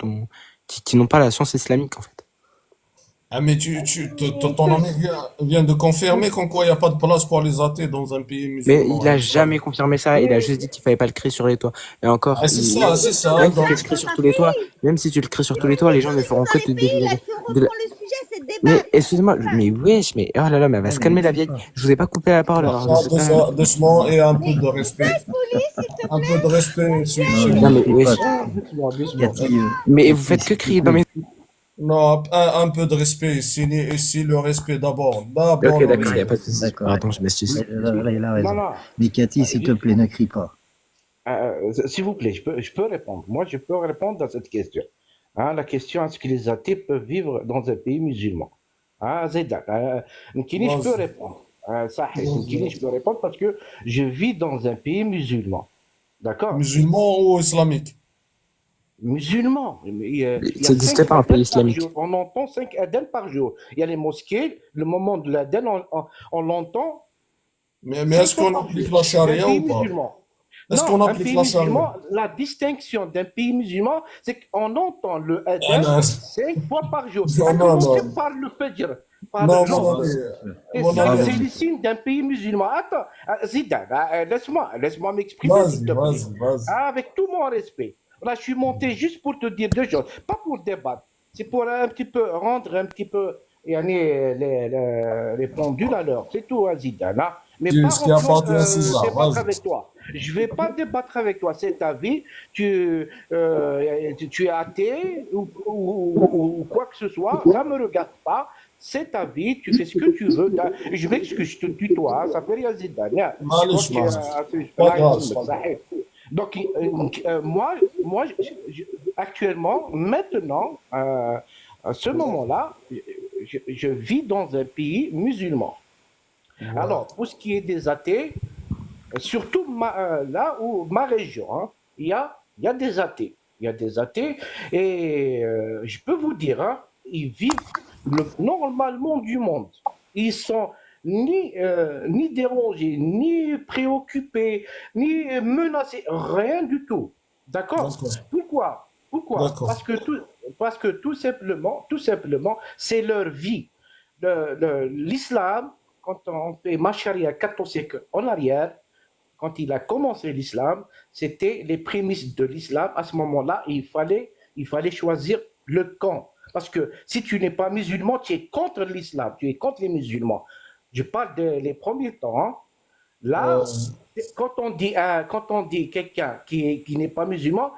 qui n'ont pas la science islamique, en fait. Ah, mais ton ami vient de confirmer qu'en quoi il n'y a pas de place pour les athées dans un pays Mais musulman. il a jamais confirmé ça, il a juste dit qu'il fallait pas le crier sur les toits. Et encore, Ah, c'est ça. même si Donc, tu le cries sur tous les toits, même si tu le cries sur tous les toits, les gens ne feront que te Là, dévier. si on reprend le sujet, c'est le débat. Mais excusez-moi, mais wesh, mais oh là là, mais elle va se calmer la vieille. Je vous ai pas coupé la parole, alors je sais pas. doucement et un peu de respect. Un peu de respect. Non mais wesh. Cathy, Mais vous faites que crier dans mes... Non, un peu de respect. Ici, le respect d'abord. Ok, le d'accord, il n'y a respect. pas de souci. D'accord. Pardon, je m'excuse. là, il a raison. Mais Cathy, s'il te plaît, ne crie pas. S'il vous plaît, je peux répondre. Moi, je peux répondre à cette question. Hein, la question, est-ce que les athées peuvent vivre dans un pays musulman? Ah, Zeda, Nkini, je peux Vas-y, répondre. Sahih, Nkini, vas-y. je peux répondre parce que je vis dans un pays musulman. D'accord? Musulman ou islamique? Musulman. Il y Ça a n'existe 5 pas un pays adhan par islamique. jour. On entend 5 adhan par jour. Il y a les mosquées, le moment de l'adhan, on l'entend Mais 5 est-ce fois qu'on par applique jour. la D'un charia pays ou pas? musulman. Est-ce Non, qu'on un applique pays la charia? musulman, la distinction d'un pays musulman, c'est qu'on entend le adhan Anas. 5 fois par jour. Non, À non, commencer non. par le fajr, par Non, l'aube. mon ami. Et Mon ça, ami. c'est le signe d'un pays musulman. Attends, Zidane, laisse-moi m'exprimer, Vas-y, s'il te plaît. vas-y, vas-y. Avec tout mon respect. Là, je suis monté juste pour te dire deux choses. Pas pour débattre. C'est pour un petit peu rendre un petit peu les pendules à l'heure. C'est tout, Zidane. Hein. Mais pas Ce qui appartient à César, débattre vas-y. avec toi. Je ne vais pas débattre avec toi. C'est ta vie. Tu es athée ou quoi que ce soit. Ça ne me regarde pas. C'est ta vie, tu fais ce que tu veux. Je m'excuse, je te tutoie, ça fait rien, Zidane. Je crois معلش que معلش. là, Pas grave, il pas me grave. صحيح. Donc, moi actuellement, maintenant, à ce moment-là, je vis dans un pays musulman. Ouais. Alors, pour ce qui est des athées, surtout là où ma région, hein, il y a des athées. Il y a des athées et je peux vous dire, hein, ils vivent le normalement du monde. Ils sont ni dérangés, ni préoccupés, ni menacés, rien du tout. D'accord? D'accord. Pourquoi? D'accord. Parce que tout simplement, c'est leur vie. L'islam, quand on fait ma charia 14 siècles en arrière, quand il a commencé l'islam, c'était les prémices de l'islam. À ce moment-là, il fallait choisir le camp. Parce que si tu n'es pas musulman, tu es contre l'islam, tu es contre les musulmans. Je parle des premiers temps. Hein. Là, quand on dit quelqu'un qui n'est pas musulman,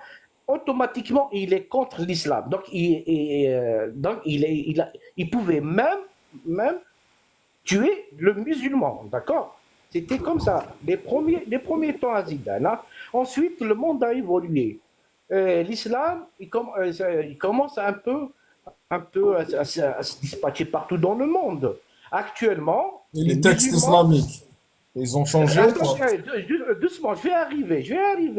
automatiquement, il est contre l'islam. Donc, il pouvait même tuer le musulman, d'accord? C'était comme ça, les premiers temps à Zidane. Hein. Ensuite, le monde a évolué. L'islam, il commence un peu à se dispatcher partout dans le monde. Actuellement, Et les textes islamiques, ils ont changé ou Attends, pas? doucement, je vais arriver.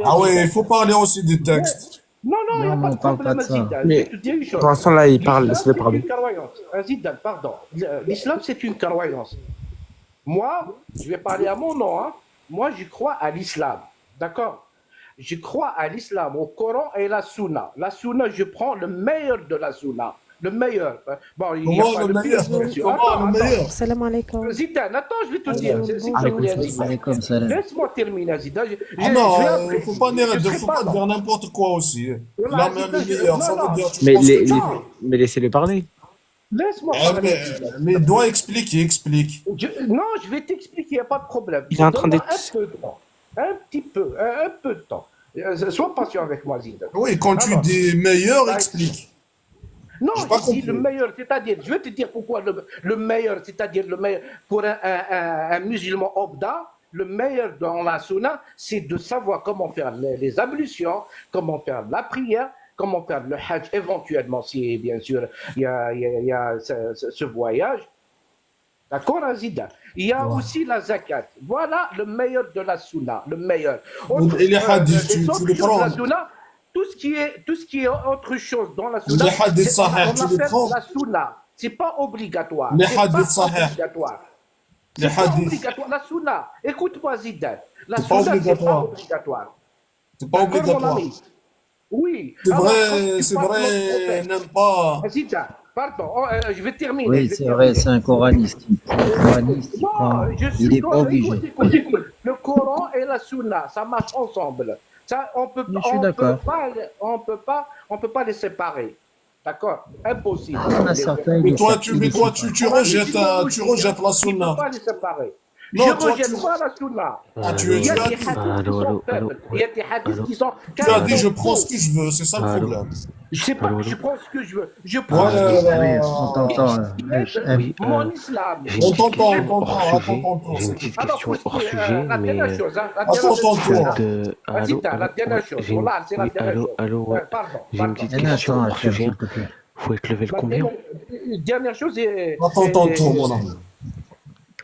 Ah ouais, il faut parler aussi des textes. Non, il n'y a Non, pas on de parle pas problème, de ça. Zidane. Je Mais vais te dire une chose. pour l'instant, là, il parle, L'islam, laisse-le c'est parler. une croyance. Zidane, pardon. L'islam, c'est une croyance. Moi, je vais parler à mon nom. Hein. Moi, je crois à l'islam. D'accord? Je crois à l'islam, au Coran et la Sunna. La Sunna, je prends le meilleur de la Sunna. Le meilleur. Bon, il n'y a Comment pas le de meilleur? pire, bien sûr. Comment le meilleur? Salam alaikum. Zidane, attends, je vais te dire. S'il te Alaykoum plaît, salam, Zidane. alaykoum salam. Laisse-moi terminer, Zidane. Ah non, vais il après. ne faut pas dire, Je serai faut pas pas là. dire n'importe quoi aussi. Voilà, La même Zidane, meilleure, ça non, veut dire tu Mais, penses que tu non. mais laissez-le parler. Laisse-moi Eh, parler. mais il doit expliquer, explique. Non, je vais t'expliquer, il n'y a pas de problème. Il est en train Donne-moi d'être- un peu de temps. Un peu de temps. Sois patient avec moi, Zidane. Oui, quand tu Alors, dis meilleur, bah, explique. Non, J'ai pas je dis compris. le meilleur, c'est-à-dire, je vais te dire pourquoi le meilleur, c'est-à-dire le meilleur, pour un musulman obda, le meilleur dans la sunna, c'est de savoir comment faire les ablutions, comment faire la prière, comment faire le hajj, éventuellement, si bien sûr il y a ce voyage. D'accord, Azida? Il y a aussi la zakat. Voilà le meilleur de la sunna, le meilleur. Et les hadiths, Les tu autres les choses de prends? la sunna, tout ce qui est autre chose dans la sunna, Les hadiths c'est- on sahih, tu les appelle prends? la sunna. C'est pas obligatoire. Les C'est pas hadiths sahih. obligatoire. Les C'est pas hadiths, obligatoire. La sunna. Écoute-moi, Zidane. La C'est pas sunna, c'est pas obligatoire. obligatoire. c'est pas D'accord, mon obligatoire. ami? Oui. C'est Alors, quand vrai, tu c'est parles vrai, de notre prophète, n'aime pas. Zidane, pardon, je vais terminer. Oui, je vais c'est vrai, terminer. c'est un coraniste. C'est un coraniste, il Non, prend, je suis il n'est pas obligé. écoute. Le Coran et la Sunna, ça marche ensemble. Ça, Je suis d'accord. on peut pas les séparer. D'accord? Impossible. Il y en a certains, Mais ils toi, les tu séparent. rejettes la Tu sunna. peux pas les séparer. Je Non, toi, rejette pas la sunna. tu Il y a as des dit, hadiths qui sont faibles. Il y a des hadiths qui sont tu as dit, je carrément prends ce faux. que je veux, c'est ça le problème. Je sais pas, je prends ce que je veux. Je prends Ouais, ce que je veux. Oui, on t'entend. Oui, Mon islam. j'ai on une petite t'entend, question hors sujet. attends, J'ai une c'est petite Alors, question hors sujet, la mais dernière chose, hein, la attends, dernière chose. toi. Vas-y, allô, la dernière ouais, chose. j'ai une, Voilà, c'est la oui, dernière chose. allô, ouais. Pardon, J'ai une pardon. petite Un question instant, hors Hachem, sujet. s'il te plaît. Faut être level La combien? dernière chose est. Attends, mon ami.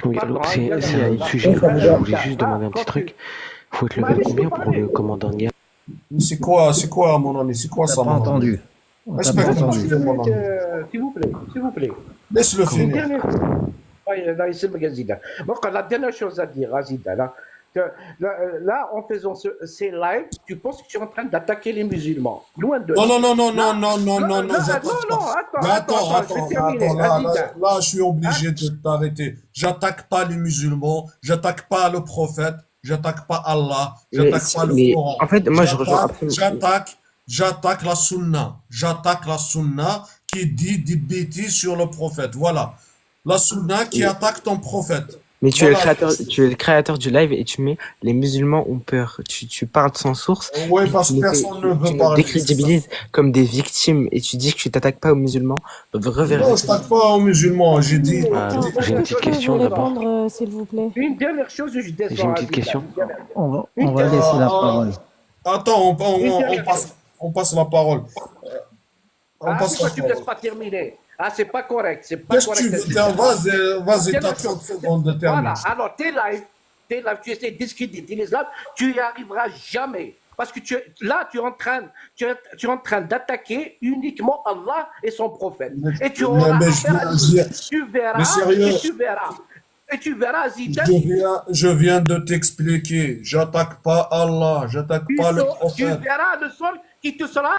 Oui, Pardon, allô, c'est dernière un chose. autre sujet. Je voulais juste demander un petit Quand truc. Faut être tu m'as level laissé combien pour parler. le commandant Nia? Mais c'est quoi, mon ami? C'est quoi T'as ça, pas mon ami? entendu. On t'a pas Respecte Laisse-moi entendu. monsieur, mon terminer, ami. s'il vous plaît, s'il vous plaît. Laisse-le Une finir. dernière لا يسلمك يا زيدان. Donc, la dernière chose à dire, à Zidane, hein, que là, en faisant ces lives, tu penses que tu es en train d'attaquer les musulmans. Loin de là. Non, j'attaque pas. Attends, je vais terminer. Là, je suis obligé de t'arrêter. J'attaque pas les musulmans, j'attaque pas le prophète, j'attaque pas Allah, j'attaque pas le Coran. en fait, moi, je rejoins absolument. J'attaque la sunna. J'attaque la sunna qui dit des bêtises sur le prophète. Voilà. La sunna qui attaque ton prophète. Mais tu Voilà. es le créateur du live et tu mets les musulmans ont peur. Tu parles sans source. Ouais, et parce tu que nous personne ne veut tu nous parler. décrédibilises comme des victimes et tu dis que tu t'attaques pas aux musulmans. Non, Revérifie. je t'attaque pas aux musulmans. J'ai dit. Allô, j'ai une petite question d'abord. répondre, s'il vous plaît. Une dernière chose, je descends. J'ai une petite question. On va laisser la parole. Attends, on passe la parole. On passe Pourquoi la tu ne me laisses parole. pas terminer? C'est pas correct. C'est pas Qu'est-ce que correct. tu veux faire? Vas-y, t'as 30 secondes de terminer. Voilà, alors tes lives, tu essaies de discréditer l'islam, tu n'y arriveras jamais. Parce que tu es en train d'attaquer uniquement Allah et son prophète. Et tu auras affaire à lui. Tu verras, mais sérieux. et tu verras Zidane. Je viens de t'expliquer. J'attaque pas Allah, j'attaque pas le Tu prophète. verras le sol qui te sera.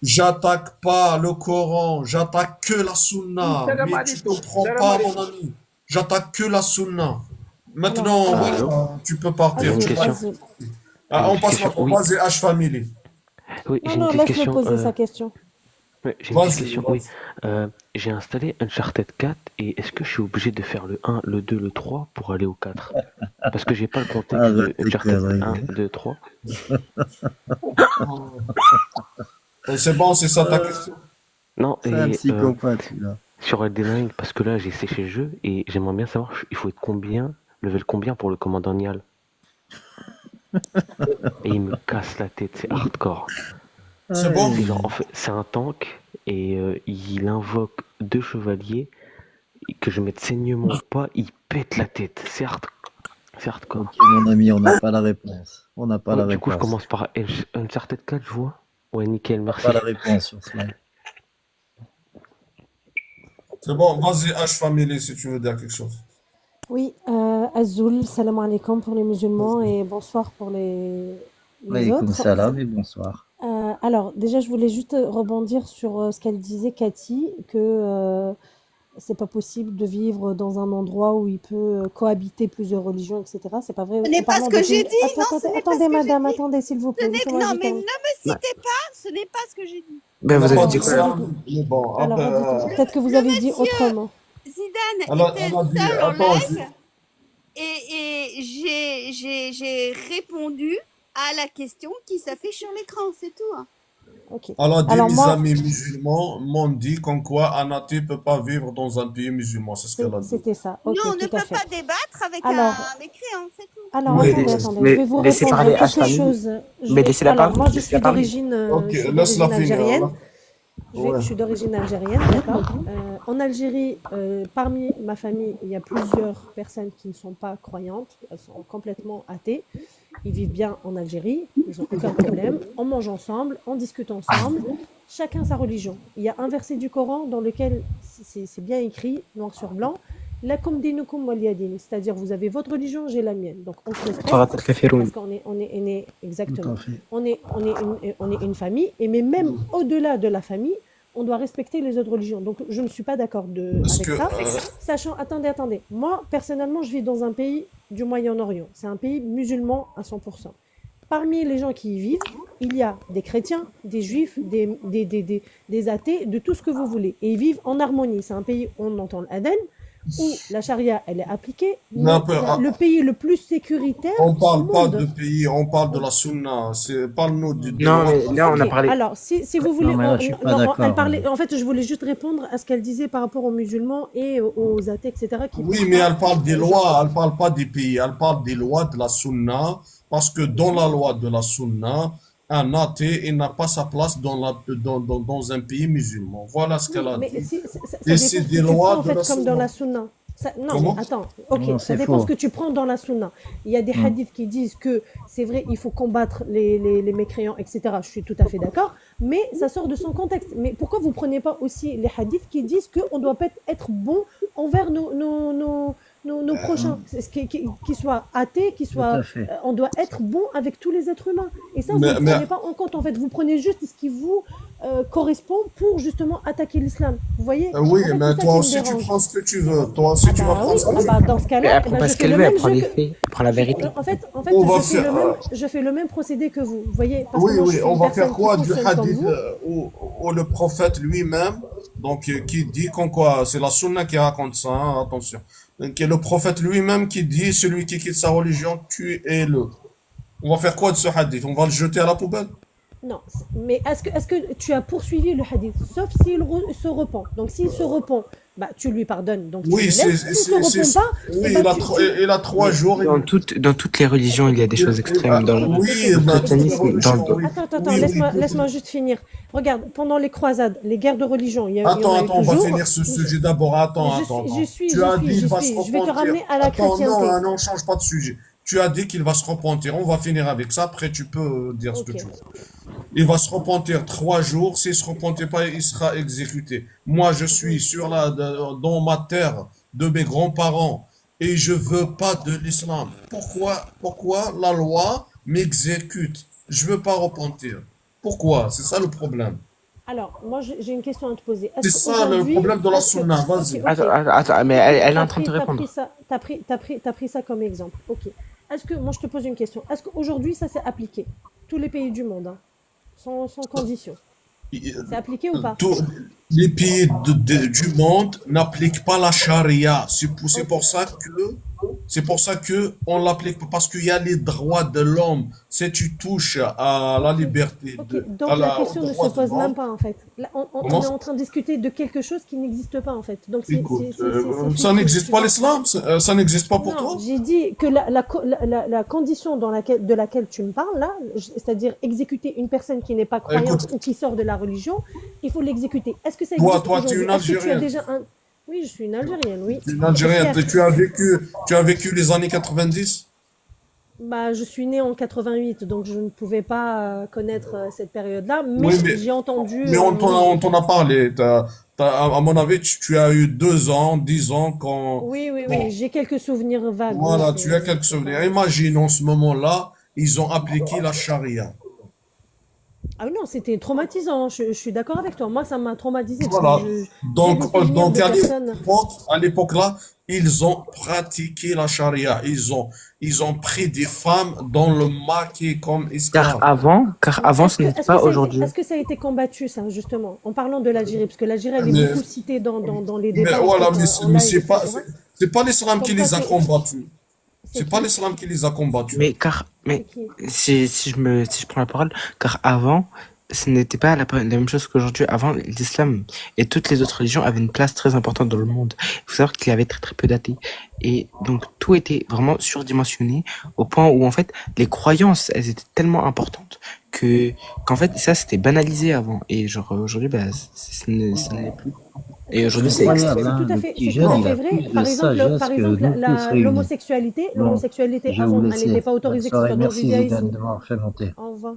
J'attaque pas le Coran, j'attaque que la sunna. Mais tu comprends pas, mon ami. J'attaque que la sunna. Maintenant, voilà, tu peux partir. J'ai une question. On passe la Oui. phase H-Family. Oui, j'ai une Non, petite laisse-le question. poser sa question. Ouais, j'ai une petite Vas-y, question. vas-y. Oui. J'ai installé Uncharted 4 et est-ce que je suis obligé de faire le 1, le 2, le 3 pour aller au 4? Parce que j'ai pas le contexte de Uncharted 1, 2, 3. C'est bon, c'est ça ta question. Non, C'est un et psychopathe, celui-là. sur Elden Ring, parce que là j'ai séché le jeu et j'aimerais bien savoir, il faut être level combien pour le commandant Nial? Et il me casse la tête, c'est hardcore. C'est bon. C'est genre, en fait, c'est un tank et il invoque 2 chevaliers et que je mette saignement ou pas, il pète la tête. C'est hardcore. Ok, mon ami, on n'a pas la réponse. On n'a pas la Du coup, je réponse. commence par Uncharted 4, je vois. Ouais, nickel, On n'a merci. pas la réponse sur ce live. C'est bon, vas-y, H-Family, si tu veux dire quelque chose. Oui, Azul, salam alaikum pour les musulmans et bonsoir pour les Alaykoum autres. salam et bonsoir. Alors, déjà, je voulais juste rebondir sur ce qu'elle disait, Cathy, que c'est pas possible de vivre dans un endroit où il peut cohabiter plusieurs religions, etc. C'est pas vrai. Ce n'est En pas parlant ce que de j'ai pays- dit, Attends, non, attends, ce n'est pas attendez, ce que j'ai madame, dit. attendez, s'il vous Ce plaît. n'est- laissez-moi Non, juste mais ne terminer. me citez pas, ce n'est pas ce que j'ai dit. Ben, vous On a avez pas dit dit quoi? ça, mais bon, Alors, après, peut-être que vous avez dit autrement. Zidane elle a était dit, seul en attends, live et j'ai répondu à la question qui s'affiche sur l'écran, c'est tout. Hein. Ok. elle a dit, Alors, mes moi, amis musulmans m'ont dit qu'en quoi un athée peut pas vivre dans un pays musulman. C'est ce qu'elle a dit. c'était ça. Ok, Non, on ne tout à peut fait. pas débattre avec Alors, un mécréant, c'est tout. Alors, Oui, attendez, mais je vais vous laissez répondre parler à quelque H-Family. chose. Mais laissez-la Alors, parler, moi, je laissez-la suis parler. d'origine Ok, je suis laisse-la d'origine finir. algérienne. là. Ouais. Je suis d'origine algérienne, d'accord. En Algérie, parmi ma famille, il y a plusieurs personnes qui ne sont pas croyantes, elles sont complètement athées. Ils vivent bien en Algérie, ils n'ont aucun problème. On mange ensemble, on discute ensemble, chacun sa religion. Il y a un verset du Coran dans lequel c'est bien écrit, noir sur blanc, Lakum dinukum waliya din, c'est-à-dire vous avez votre religion, j'ai la mienne. Donc on se respecte Surat al-Kafirun. parce qu'on est exactement. Tout à fait. On est une famille, et mais même au-delà de la famille, on doit respecter les autres religions. Donc je ne suis pas d'accord Parce avec que, ça. Sachant, attendez. Moi, personnellement, je vis dans un pays du Moyen-Orient. C'est un pays musulman à 100%. Parmi les gens qui y vivent, il y a des chrétiens, des juifs, des athées, de tout ce que vous voulez. Et ils vivent en harmonie. C'est un pays où on entend l'adhan, où la charia, elle est appliquée, Non, mais le pays le plus sécuritaire on au parle pas de monde. pays, on parle de la sunna. Parle-nous des Non, lois de mais la là, on a Ok, parlé. alors si vous voulez, Non, mais là, je suis pas non, elle d'accord. parlait. En fait, je voulais juste répondre à ce qu'elle disait par rapport aux musulmans et aux athées, etc., qui Oui, parlent mais pas, elle parle des genre, lois, elle parle pas des pays, elle parle des lois de la sunna, parce que dans la loi de la sunna, un athée, il n'a pas sa place dans un pays musulman. Voilà ce qu'elle oui, a mais dit. ça Et dépend c'est ce que des tu prends lois en de fait la comme dans la sunna. sunna. Non, mais Comment? attends, ok, Non, ça c'est dépend ce faux. que tu prends dans la sunna. Il y a des hadiths qui disent que c'est vrai, il faut combattre les mécréants, etc. Je suis tout à fait d'accord, mais ça sort de son contexte. Mais pourquoi vous prenez pas aussi les hadiths qui disent qu'on doit pas être bon envers nos prochains, qu'ils soient athées, qu'ils Tout soient, à fait. on doit être bon avec tous les êtres humains. Et ça, vous Mais, ne mais prenez pas en compte en fait. Vous prenez juste ce qui vous correspond pour justement attaquer l'islam. Vous voyez? oui, En fait, mais c'est ça toi qui me aussi tu dérange. prends ce que tu veux. Toi aussi Ah tu vas bah prendre oui, ce que ah tu bah veux. dans ce Mais cas-là, elle eh prend ben, pas je ce fais qu'elle le veut, elle même prend jeu les que. faits, elle prend la vérité. En fait, On va je fais faire, je fais le même procédé que vous. Vous voyez? Parce que oui, moi, je oui, suis on une va faire personne qui quoi du fonctionne comme hadith vous. où le prophète lui-même, donc qui dit qu'en quoi, c'est la sunna qui raconte ça, hein, attention. Donc le prophète lui-même qui dit, celui qui quitte sa religion, tuez-le. On va faire quoi de ce hadith? On va le jeter à la poubelle? Non, mais est-ce que tu as poursuivi le hadith? Sauf s'il se repent. Donc, s'il se repent, bah, tu lui pardonnes. Donc, tu le Oui, laisses. S'il se repent pas, oui, eh ben, il a 3 jours. Dans toutes les religions, il y a des choses extrêmes. Dans Oui, le dans toutes les christianisme, dans religions, oui. Attends, Oui, oui, laisse-moi juste finir. Regarde, pendant les croisades, les guerres de religion, il y en Attends, a eu attends, on va toujours. finir ce sujet d'abord. Attends, attends, attends. Tu as dit il va se Je vais te repentir. ramener à la Attends, chrétienté. non, non, change pas de sujet. Tu as dit qu'il va se repentir. On va finir avec ça. Après, tu peux dire ce que Ok. tu veux. Il va se repentir 3 jours. S'il se repentit pas, il sera exécuté. Moi, je suis dans ma terre de mes grands-parents et je veux pas de l'islam. Pourquoi la loi m'exécute? Je veux pas repentir. Pourquoi? C'est ça le problème. Alors, moi, j'ai une question à te poser. C'est Est-ce ça le qu'aujourd'hui, problème de la est-ce que, sunna. ok, Vas-y. ok, Attends, mais elle est t'as en train de te pris répondre. ça, t'as pris ça comme exemple. Ok. Est-ce que, moi, je te pose une question. Est-ce qu'aujourd'hui, ça s'est appliqué? Tous les pays du monde, hein, sans condition. C'est appliqué ou pas? Tous les pays du monde n'appliquent pas la charia. C'est pour ça que on l'applique pas, parce qu'il y a les droits de l'homme. Si tu touches à la liberté, Ok, donc la question ne se pose même pas en fait. Là, on est en train de discuter de quelque chose qui n'existe pas en fait. Donc Écoute, c'est ça n'existe pas l'islam, ça n'existe pas pour non, toi. j'ai dit que la condition de laquelle tu me parles là, c'est-à-dire exécuter une personne qui n'est pas croyante ou qui sort de la religion, il faut l'exécuter. Est-ce que ça existe Toi, tu es aujourd'hui? une Est-ce que tu as Algérienne. déjà un... Oui, je suis une Algérienne, oui. Une Algérienne, Certes. tu as vécu les années 90? Bah, je suis née en 88, donc je ne pouvais pas connaître cette période-là, mais Oui, mais j'ai entendu. Mais on t'en a parlé. À mon avis, tu as eu 2 ans, 10 ans quand. Oui, Bon, j'ai quelques souvenirs vagues. voilà, Oui, tu as quelques souvenirs. Imagine en ce moment-là, ils ont appliqué la charia. Ah non, c'était traumatisant. Je suis d'accord avec toi. Moi, ça m'a traumatisé parce Voilà. que j'ai Donc, des souvenirs de à personnes. l'époque-là, ils ont pratiqué la charia. Ils ont pris des femmes dans le maquis comme esclaves. Car avant, ce n'était pas aujourd'hui. Est-ce que ça a été combattu, ça, justement, en parlant de l'Algérie, parce que l'Algérie, elle est Mais, beaucoup citée dans les mais débats, en voilà, fait, en mais live, etc. c'est pas l'islam qui Comme quoi, les a combattus. c'est C'est pas qui? l'islam qui les a combattus. Mais C'est qui? si je prends la parole, car avant, ce n'était pas la même chose qu'aujourd'hui. Avant, l'islam et toutes les autres religions avaient une place très importante dans le monde. Il faut savoir qu'il y avait très très peu d'athées. Et donc, tout était vraiment surdimensionné au point où, en fait, les croyances, elles étaient tellement importantes qu'en fait, ça, c'était banalisé avant. Et genre, aujourd'hui, bah, ce n'est plus. Et aujourd'hui, c'est Incroyable, C'est hein, tout à le fait, petit c'est tout jeune, à il fait a vrai. plus de Par exemple, sagesse que nous tous réunis. l'homosexualité, Bon, l'homosexualité je vais avant, vous elle laisser. n'était pas Bonne autorisée, que ce soirée. soit dans le Merci Zidane judaïsme. de m'avoir fait monter. Au revoir.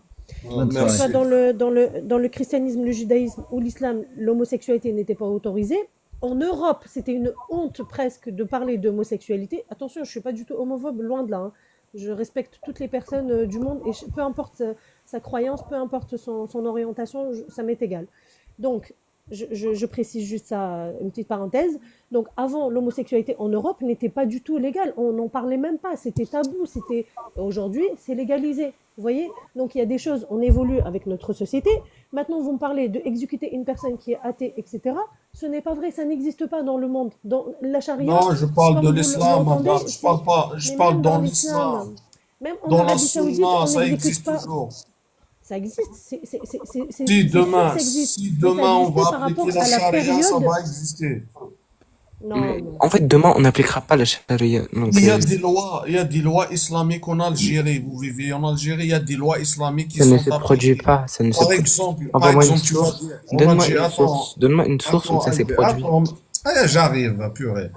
Bonne Que ce soit soirée. dans le christianisme, le judaïsme ou l'islam, l'homosexualité n'était pas autorisée. En Europe, c'était une honte presque de parler d'homosexualité. Attention, je ne suis pas du tout homophobe, loin de là, hein. Je respecte toutes les personnes du monde et peu importe sa croyance, peu importe son orientation, ça m'est égal. Donc, je précise juste ça, une petite parenthèse. Donc, avant, l'homosexualité en Europe n'était pas du tout légale. On n'en parlait même pas. C'était tabou. Aujourd'hui, c'est légalisé. Vous voyez? Donc il y a des choses, on évolue avec notre société. Maintenant, vous me parlez d'exécuter une personne qui est athée, etc. Ce n'est pas vrai, ça n'existe pas dans le monde. Dans la charia, Non, je parle comme de vous l'islam, l'entendez, madame. Je parle pas, je mais parle même dans dans l'islam. l'islam, même en Dans la Arabie Saoudite, sunna, on ça n'exécute existe pas. toujours. Ça existe, Si c'est sûr que demain, ça existe. si Mais ça demain on existait va par appliquer rapport la à la charia, ça période. va exister. Non, Mais non. en fait, demain, on n'appliquera pas la charia. Donc, Il y a des lois islamiques en Algérie. Vous vivez en Algérie, il y a des lois islamiques qui ça ne sont se produit appliquées. pas. Ça ne se Par produit. exemple, Envoie-moi une tu vas source. dire, en Donne-moi Algérie, une attends, source. Donne-moi une source où ça s'est produit. attends, j'arrive, purée.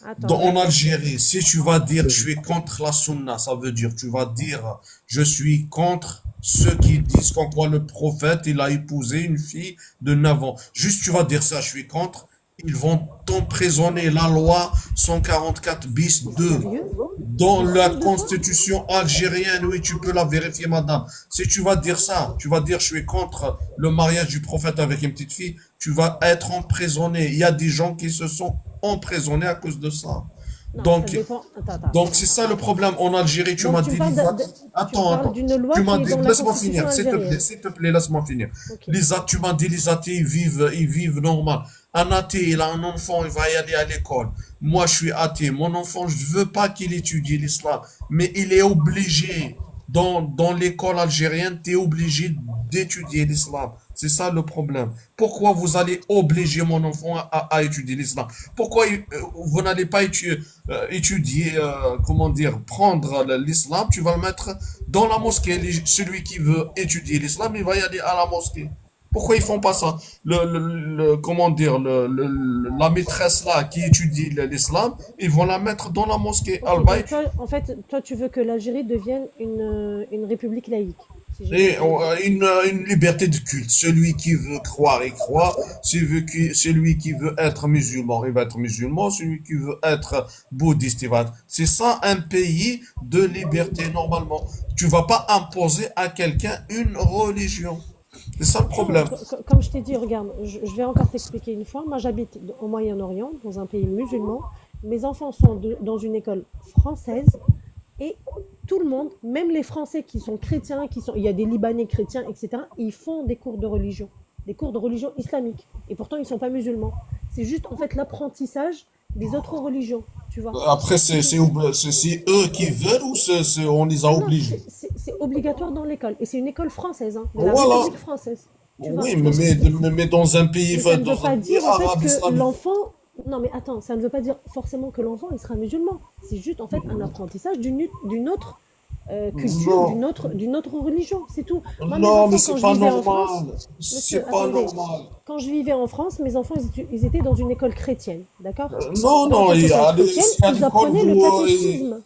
Attends, En Algérie, si tu vas dire je suis contre la sunna, ça veut dire tu vas dire je suis contre ceux qui disent qu'en quoi le prophète il a épousé une fille de 9 ans. Juste tu vas dire ça, je suis contre. Ils vont t'emprisonner. La loi 144 bis 2 sérieux? dans T'es la sûr de ça? constitution algérienne. Oui, tu peux la vérifier, madame. Si tu vas dire ça, tu vas dire je suis contre le mariage du prophète avec une petite fille, tu vas être emprisonné. Il y a des gens qui se sont emprisonnés à cause de ça. Non, ça Donc, dépend. Attends. donc c'est ça le problème en Algérie. Tu Donc m'as tu dit me parles Attends, parles d'une loi Tu qui m'as est dit, dans la laisse-moi constitution finir, algérienne. s'il te plaît, laisse-moi finir. Ok. Tu m'as dit les athées, ils vivent normal. Un athée, il a un enfant, il va y aller à l'école. Moi, je suis athée. Mon enfant, je veux pas qu'il étudie l'islam, mais il est obligé. Dans l'école algérienne, tu es obligé d'étudier l'islam. C'est ça le problème. Pourquoi vous allez obliger mon enfant à étudier l'islam? Pourquoi vous n'allez pas étudier, comment dire, prendre l'islam, tu vas le mettre dans la mosquée. Celui qui veut étudier l'islam, il va y aller à la mosquée. Pourquoi ils font pas ça? Comment dire, la maîtresse là qui étudie l'islam, ils vont la mettre dans la mosquée. Ok, donc toi, en fait, toi, tu veux que l'Algérie devienne une république laïque, si j'ai Et bien compris. une liberté de culte. Celui qui veut croire, il croit. Celui qui veut être musulman, il va être musulman. Celui qui veut être bouddhiste, il va être. C'est ça un pays de liberté normalement. Tu vas pas imposer à quelqu'un une religion. C'est ça le Non, problème. comme je t'ai dit, regarde, je vais encore t'expliquer une fois. Moi, j'habite au Moyen-Orient, dans un pays musulman. Mes enfants sont dans une école française et tout le monde, même les Français qui sont chrétiens, il y a des Libanais chrétiens, etc., ils font des cours de religion islamique. Et pourtant, ils ne sont pas musulmans. C'est juste, en fait, l'apprentissage des autres religions, tu vois. Après, C'est c'est tout. eux qui veulent ou on les a Non, obligés? c'est obligatoire dans l'école. Et c'est une école française, hein, de la Voilà. République française. Tu vois. Oui, mais dans un pays, Mais ça ne veut dans pas un pays dire en arabe fait que islamique. l'enfant. Non, mais attends, ça ne veut pas dire forcément que l'enfant il sera musulman. C'est juste en fait un apprentissage d'une autre culture, Non, d'une autre religion, c'est tout. Moi, mes non, enfants, mais quand c'est je pas vivais en France, normal. monsieur, C'est pas attendez, normal. quand je vivais en France, mes enfants ils étaient dans une école chrétienne, d'accord? Non, Dans non, cette école chrétienne, ici à ils l'école, apprenaient le catéchisme.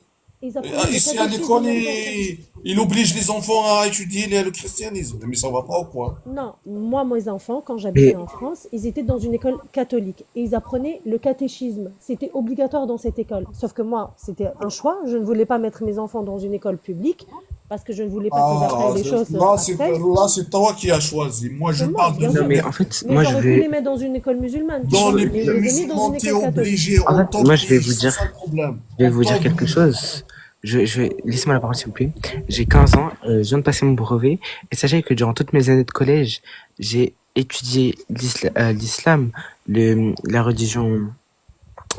Ils apprenaient le ici à catéchisme l'école, en même temps. il oblige les enfants à étudier le christianisme. Mais ça va pas ou quoi? Non, moi, mes enfants, quand j'habitais Mais en France, ils étaient dans une école catholique et ils apprenaient le catéchisme. C'était obligatoire dans cette école. Sauf que moi, c'était un choix. Je ne voulais pas mettre mes enfants dans une école publique parce que je ne voulais pas qu'ils apprennent des choses abstraites. Là, c'est toi qui as choisi. Moi, je Seulement, parle de bien non, sûr. mais en fait, Mais moi, je j'aurais pu les vais. mettre dans une école musulmane, tu dans vois. les Mais pays je les ai mis dans musulmans, une t'es école catholique. obligé, En on fait, moi, je vais t'oblige. vous C'est dire. ça le problème. Je vais On vous dire quelque t'oblige. chose. Laissez-moi la parole, s'il vous plaît. J'ai 15 ans, je viens de passer mon brevet, et sachez que durant toutes mes années de collège, j'ai étudié l'islam, la religion,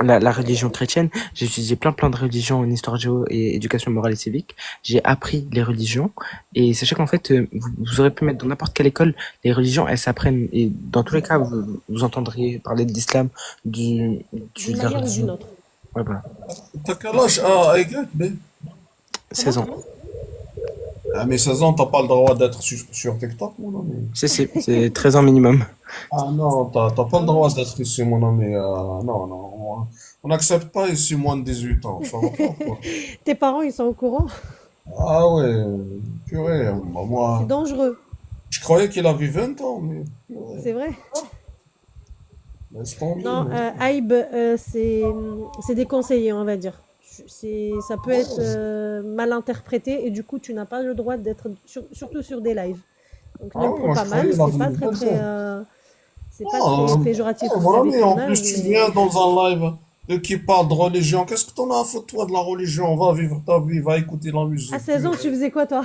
la religion chrétienne. J'ai étudié plein de religions en histoire géo et éducation morale et civique. J'ai appris les religions, et sachez qu'en fait, vous aurez pu mettre dans n'importe quelle école, les religions, elles s'apprennent, et dans tous les cas, vous entendrez parler de l'islam, D'une de la manière ou d'une religion. autre. Ouais, voilà. T'as quel âge? Ah, égal, mais. 16 ans. Ah, mais 16 ans, t'as pas le droit d'être sur TikTok, mon ami. C'est 13 ans minimum. Ah non, t'as pas le droit d'être ici, mon ami. Non, on n'accepte pas ici moins de 18 ans. Ça va pas, quoi. Tes parents, ils sont au courant? Ah ouais, purée. C'est Moi, dangereux, je croyais qu'il avait 20 ans, mais c'est vrai. laisse tomber. Non, Aïb, c'est déconseillé, on va dire. Ça peut être mal interprété et du coup, tu n'as pas le droit d'être, surtout sur des lives. Donc ne Ah le ouais, prends moi je pas croyais mal, qu'il avait 20 c'est pas ans. très péjoratif ou Mon ami, en tournage, plus tu mais viens dans un live qui parle de religion. Qu'est-ce que t'en as à foutre, toi, de la religion? Va vivre ta vie, va écouter la À musique. 16 ans, tu faisais quoi, toi?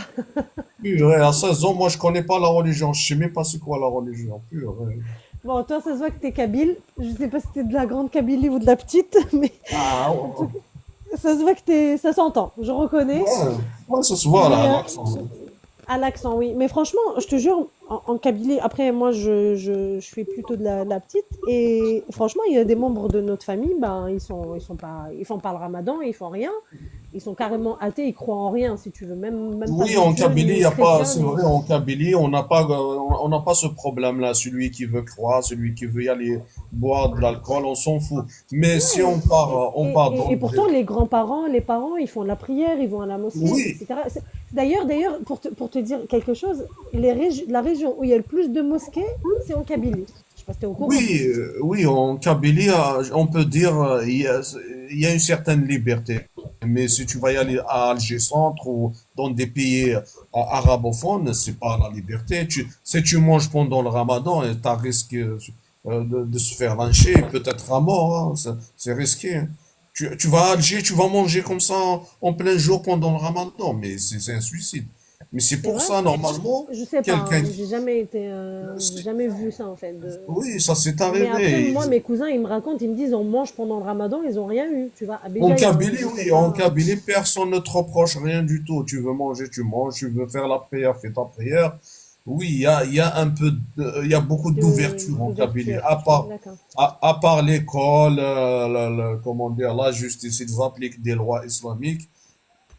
Purée, à 16 ans, moi, je connais pas la religion. Je sais même pas c'est quoi la religion. Purée. Bon, toi, ça se voit que t'es kabyle. Je sais pas si t'es de la grande Kabylie ou de la petite, mais Ah, en tout ouais. cas, ça se voit que t'es... Ça s'entend, je reconnais. Ouais, ouais, ça se voit, Mais là, l'accent. à l'accent, oui. Mais franchement, je te jure, en Kabylie, après, moi, je suis plutôt de la petite. Et franchement, il y a des membres de notre famille, ben, ils sont pas, ils font pas le ramadan, ils font rien. Ils sont carrément athées, ils croient en rien, si tu veux. Même pas Oui, de en Dieu, Kabylie, ni y a pas, chrétien, c'est ni... vrai, en Kabylie, on n'a pas ce problème-là. Celui qui veut croire, celui qui veut y aller boire de l'alcool, on s'en fout. Mais si Ouais. on part dans Et le pourtant, les grands-parents, les parents, ils font la prière, ils vont à la mosquée, oui, etc. D'ailleurs, pour te dire quelque chose, la région où il y a le plus de mosquées, c'est en Kabylie. Je sais pas si t'es au courant. oui, en Kabylie, on peut dire, il y a une certaine liberté. Mais si tu vas y aller à Alger Centre ou dans des pays arabophones, c'est pas la liberté. Si tu manges pendant le Ramadan, tu as risque de se faire lyncher, peut-être à mort, hein. C'est risqué, hein. Tu vas à Alger, tu vas manger comme ça en plein jour pendant le Ramadan, mais c'est un suicide. Mais c'est C'est pour vrai? ça, normalement, Je sais pas, quelqu'un... hein. J'ai jamais vu ça en fait. Oui, ça s'est Mais après, arrivé. moi, mes cousins, ils me racontent, ils me disent, on mange pendant le Ramadan, ils ont rien eu. Tu vois, à En Béjaïa, hein. Kabylie, C'est oui, en pas. Kabylie, personne ne te reproche rien du tout. Tu veux manger, tu manges. Tu veux faire la prière, fais ta prière. Oui, il y a un peu, il y a beaucoup d'ouverture en Kabylie. D'ouverture. D'accord. À part l'école, comment dire, la justice, ils appliquent des lois islamiques,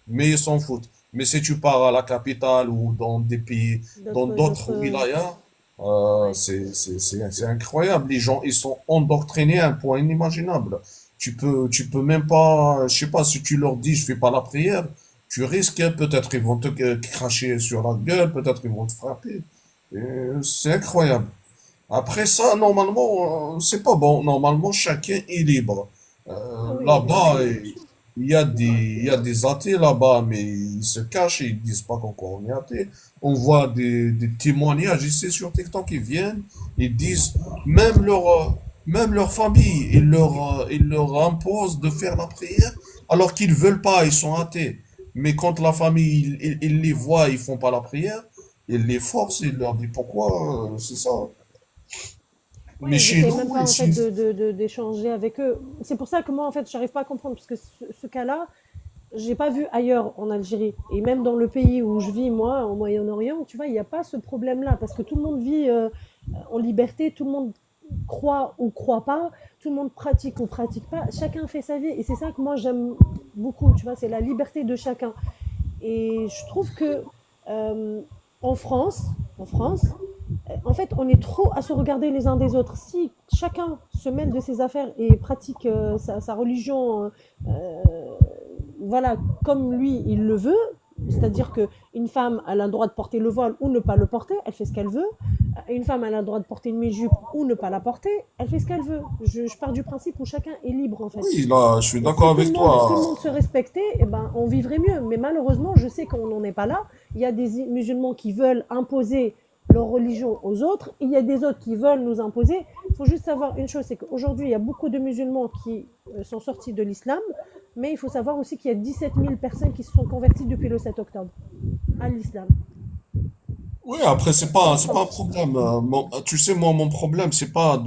mais ils s'en foutent. Mais si tu pars à la capitale ou dans des pays, dans d'autres D'autres. wilayas, Ouais. c'est incroyable. Les gens, ils sont endoctrinés à un point inimaginable. Tu peux même pas, je sais pas, si tu leur dis, je fais pas la prière, tu risques, peut-être ils vont te cracher sur la gueule, peut-être ils vont te frapper. C'est incroyable. Après ça, normalement, c'est pas bon. Normalement, chacun est libre. Ah oui, bien Là-bas, sûr. il y a des athées là-bas, mais ils se cachent et ils disent pas qu'encore on est athée. On voit des témoignages ici sur TikTok qui viennent, ils disent, même leur famille, ils leur imposent de faire la prière alors qu'ils veulent pas, ils sont athées. Mais quand la famille, ils les voient, ils font pas la prière, ils les forcent, ils leur disent pourquoi, c'est ça. Ouais, Mais ils chez essayent nous, même pas en fait ici, d'échanger avec eux. C'est pour ça que moi en fait j'arrive pas à comprendre parce que ce cas-là, j'ai pas vu ailleurs en Algérie et même dans le pays où je vis moi, en Moyen-Orient, tu vois, il n'y a pas ce problème-là parce que tout le monde vit en liberté, tout le monde croit ou croit pas, tout le monde pratique ou pratique pas, chacun fait sa vie et c'est ça que moi j'aime beaucoup, tu vois, c'est la liberté de chacun. Et je trouve que euh, en France, en France, en fait, on est trop à se regarder les uns des autres. Si chacun se mêle de ses affaires et pratique sa religion, voilà, comme lui, il le veut, c'est-à-dire qu'une femme a le droit de porter le voile ou ne pas le porter, elle fait ce qu'elle veut. Une femme a le droit de porter une mini-jupe ou ne pas la porter, elle fait ce qu'elle veut. Je pars du principe où chacun est libre, en fait. oui, là, je suis Et d'accord si avec tout le toi. monde se respectait, eh ben, on vivrait mieux. Mais malheureusement, je sais qu'on n'en est pas là. Il y a des musulmans qui veulent imposer leur religion aux autres. Il y a des autres qui veulent nous imposer. Il faut juste savoir une chose, c'est qu'aujourd'hui, il y a beaucoup de musulmans qui sont sortis de l'islam. Mais il faut savoir aussi qu'il y a 17 000 personnes qui se sont converties depuis le 7 octobre à l'islam. Oui, après, En c'est pas un France. problème. Tu sais, moi, mon problème, c'est pas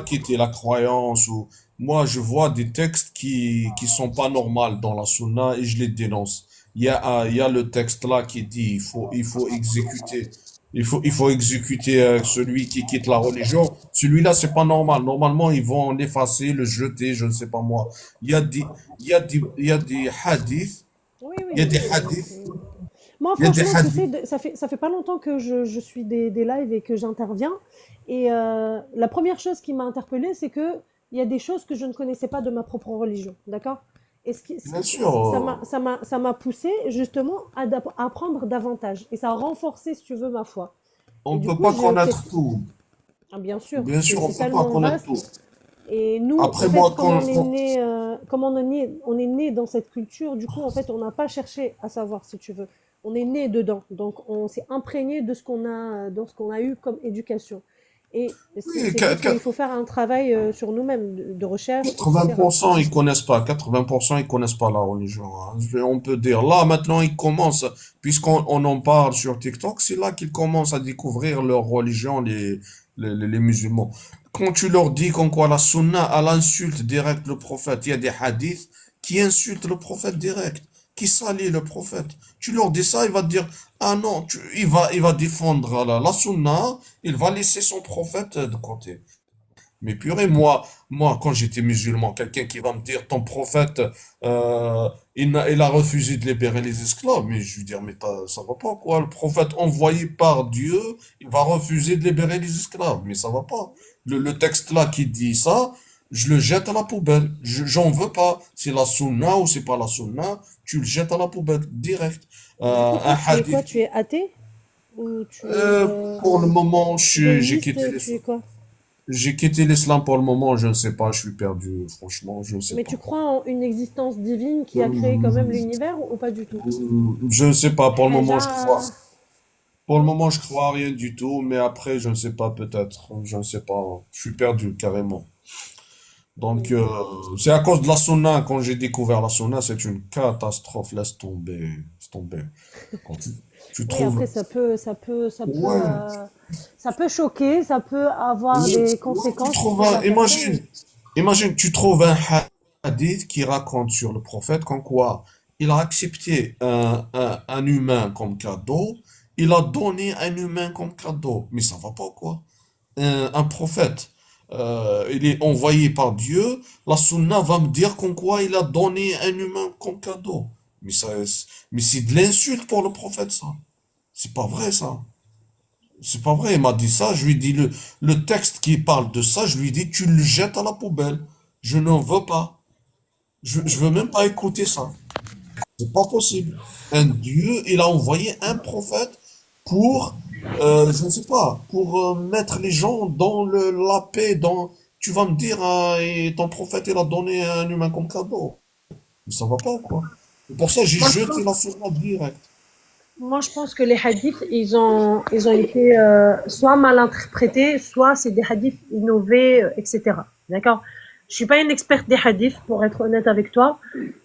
quitter la croyance ou, moi, je vois des textes qui sont pas normaux dans la sunna et je les dénonce. Il y a le texte là qui dit, il faut exécuter. Il faut exécuter celui qui quitte la religion. Celui-là, c'est pas normal. Normalement, ils vont l'effacer, le jeter, je ne sais pas moi. Il y a des hadiths, Oui, il y a oui. des hadiths, Moi, il y a des franchement, tu sais, hadiths. ça fait pas longtemps que je suis des lives et que j'interviens. Et la première chose qui m'a interpellée, c'est que il y a des choses que je ne connaissais pas de ma propre religion, d'accord? Et Bien sûr, ça m'a poussé justement à apprendre davantage. Et ça a renforcé, si tu veux, ma foi. on Et ne du peut coup, pas connaître tout. ah, bien sûr, Bien sûr, on c'est ne peut pas tellement connaître vaste. tout. Et nous, Après, en fait, moi, comme on est né dans cette culture, du coup, en fait, on n'a pas cherché à savoir, si tu veux. On est né dedans. Donc, on s'est imprégné de ce qu'on a eu comme éducation. Et Oui, c'est dire qu'il faut faire un travail sur nous-mêmes, de recherche, etc. 80% ils connaissent pas, 80% ils connaissent pas la religion, hein. On peut dire là maintenant ils commencent, puisqu'on en parle sur TikTok, c'est là qu'ils commencent à découvrir leur religion, les musulmans. Quand tu leur dis qu'en quoi la sunna, elle insulte direct le prophète, il y a des hadiths qui insultent le prophète direct, qui salient le prophète. Tu leur dis ça, il va te dire, ah non, il va défendre la sunna, il va laisser son prophète de côté. Mais purée, moi, quand j'étais musulman, quelqu'un qui va me dire, ton prophète, il a refusé de libérer les esclaves, mais je lui dire, mais ça va pas, quoi. Le prophète envoyé par Dieu, il va refuser de libérer les esclaves, mais ça va pas. Le texte là qui dit ça, je le jette à la poubelle. J'en veux pas. C'est la sunna ou c'est pas la sunna, tu le jettes à la poubelle, direct. Du coup, Un toi, tu es quoi? hadith. Tu es athée? Ou tu es Pour le moment, j'ai moniste? quitté Tu es quoi? J'ai quitté l'islam pour le moment, je ne sais pas, je suis perdu, franchement, je ne sais Mais pas. tu crois en une existence divine qui a créé quand même l'univers ou pas du tout? Je ne sais pas, pour le moment, je crois. Haja. Pour le moment, je crois à rien du tout, mais après, je ne sais pas, peut-être, je ne sais pas, je suis perdu, carrément. Donc, c'est à cause de la sunna, quand j'ai découvert la sunna, c'est une catastrophe, laisse tomber. Quand tu Oui, trouves, après ouais, ça peut choquer, ça peut avoir oui, des tu conséquences trouves pour la imagine, personne. tu trouves un hadith qui raconte sur le prophète comme quoi il a accepté un humain comme cadeau, il a donné un humain comme cadeau. Mais ça va pas, quoi. Un prophète, il est envoyé par Dieu, la sunna va me dire qu'en quoi il a donné un humain comme cadeau. Mais mais c'est de l'insulte pour le prophète, ça. C'est pas vrai, ça. C'est pas vrai, il m'a dit ça, je lui dis le texte qui parle de ça, je lui dis tu le jettes à la poubelle. Je n'en veux pas. Je veux même pas écouter ça. C'est pas possible. Un Dieu, il a envoyé un prophète pour, je ne sais pas, pour mettre les gens dans la paix, tu vas me dire, et ton prophète, il a donné un humain comme cadeau. Mais ça va pas, quoi. C'est pour ça que j'ai Moi, je jeté pense la sunna direct. Moi, je pense que les hadiths, ils ont été soit mal interprétés, soit c'est des hadiths innovés, etc. D'accord? Je suis pas une experte des hadiths, pour être honnête avec toi.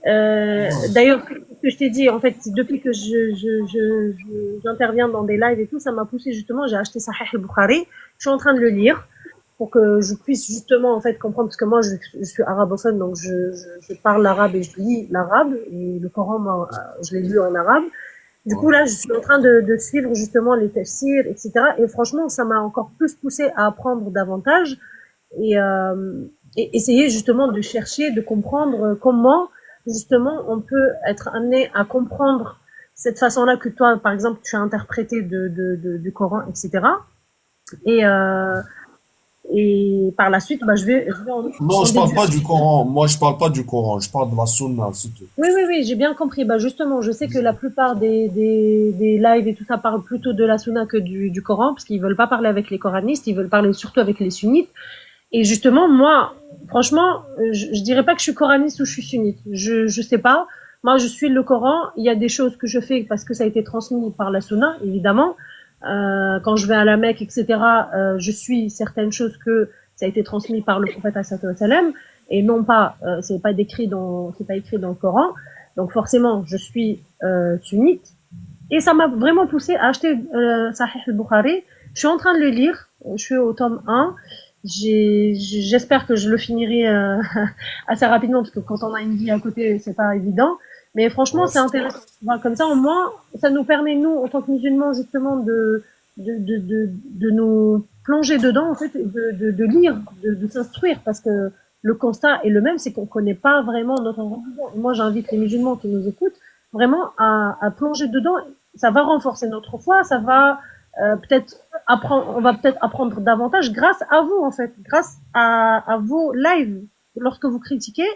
D'ailleurs, ce que je t'ai dit, en fait, depuis que j'interviens dans des lives et tout, ça m'a poussé justement, j'ai acheté Sahih al-Bukhari. Je suis en train de le lire pour que je puisse justement, en fait, comprendre, parce que moi, je suis arabophone, donc je parle l'arabe et je lis l'arabe, et le Coran, moi, je l'ai lu en arabe. Du coup, Ouais. là, je suis en train de suivre justement les tafsirs, etc. Et franchement, ça m'a encore plus poussé à apprendre davantage et, et essayer justement de chercher, de comprendre comment justement on peut être amené à comprendre cette façon-là que toi, par exemple, tu as interprété du Coran, etc. Et, et par la suite, bah, je vais Non, en je parle déduire. pas du Coran. Moi, je parle pas du Coran. Je parle de la sunna, c'est tout. Oui, j'ai bien compris. Bah, justement, je sais que la plupart des lives et tout ça parlent plutôt de la sunna que du Coran, parce qu'ils veulent pas parler avec les coranistes, ils veulent parler surtout avec les sunnites. Et justement, moi, franchement, je dirais pas que je suis coraniste ou je suis sunnite. Je sais pas. Moi, je suis le Coran. Il y a des choses que je fais parce que ça a été transmis par la sunna, évidemment. Quand je vais à la Mecque, etc., je suis certaines choses que ça a été transmis par le prophète sallallahu alayhi wa sallam, et non pas, c'est pas écrit dans le Coran. Donc forcément, je suis sunnite. Et ça m'a vraiment poussé à acheter Sahih al-Bukhari. Je suis en train de le lire. Je suis au tome 1. J'espère que je le finirai assez rapidement, parce que quand on a une vie à côté, c'est pas évident. Mais franchement, Ouais, c'est intéressant. Voilà, comme ça, au moins, ça nous permet, nous, en tant que musulmans, justement, de nous plonger dedans, en fait, et de lire, de s'instruire, parce que le constat est le même, c'est qu'on connaît pas vraiment notre religion. Et moi, j'invite les musulmans qui nous écoutent vraiment à plonger dedans. Ça va renforcer notre foi, ça va peut-être apprendre, on va peut-être apprendre davantage grâce à vous, en fait, grâce à vos lives. Lorsque vous critiquez,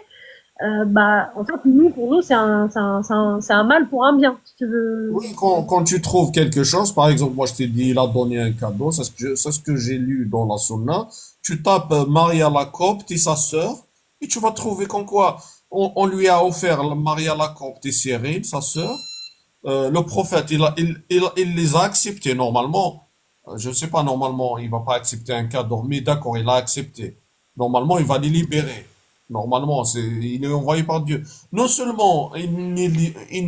bah, en fait, pour nous, c'est un mal pour un bien, si tu veux. oui, quand tu trouves quelque chose, par exemple, moi je t'ai dit, il a donné un cadeau, c'est ce que j'ai lu dans la Sunna. Tu tapes Maria la Copte et sa sœur, et tu vas trouver qu'en quoi on lui a offert Maria la Copte et Cyril, sa sœur. Le prophète, il les a acceptés normalement. je sais pas, normalement, il va pas accepter un cadeau, mais d'accord, il a accepté. Normalement, il va les libérer. Normalement, il est envoyé par Dieu. Non seulement il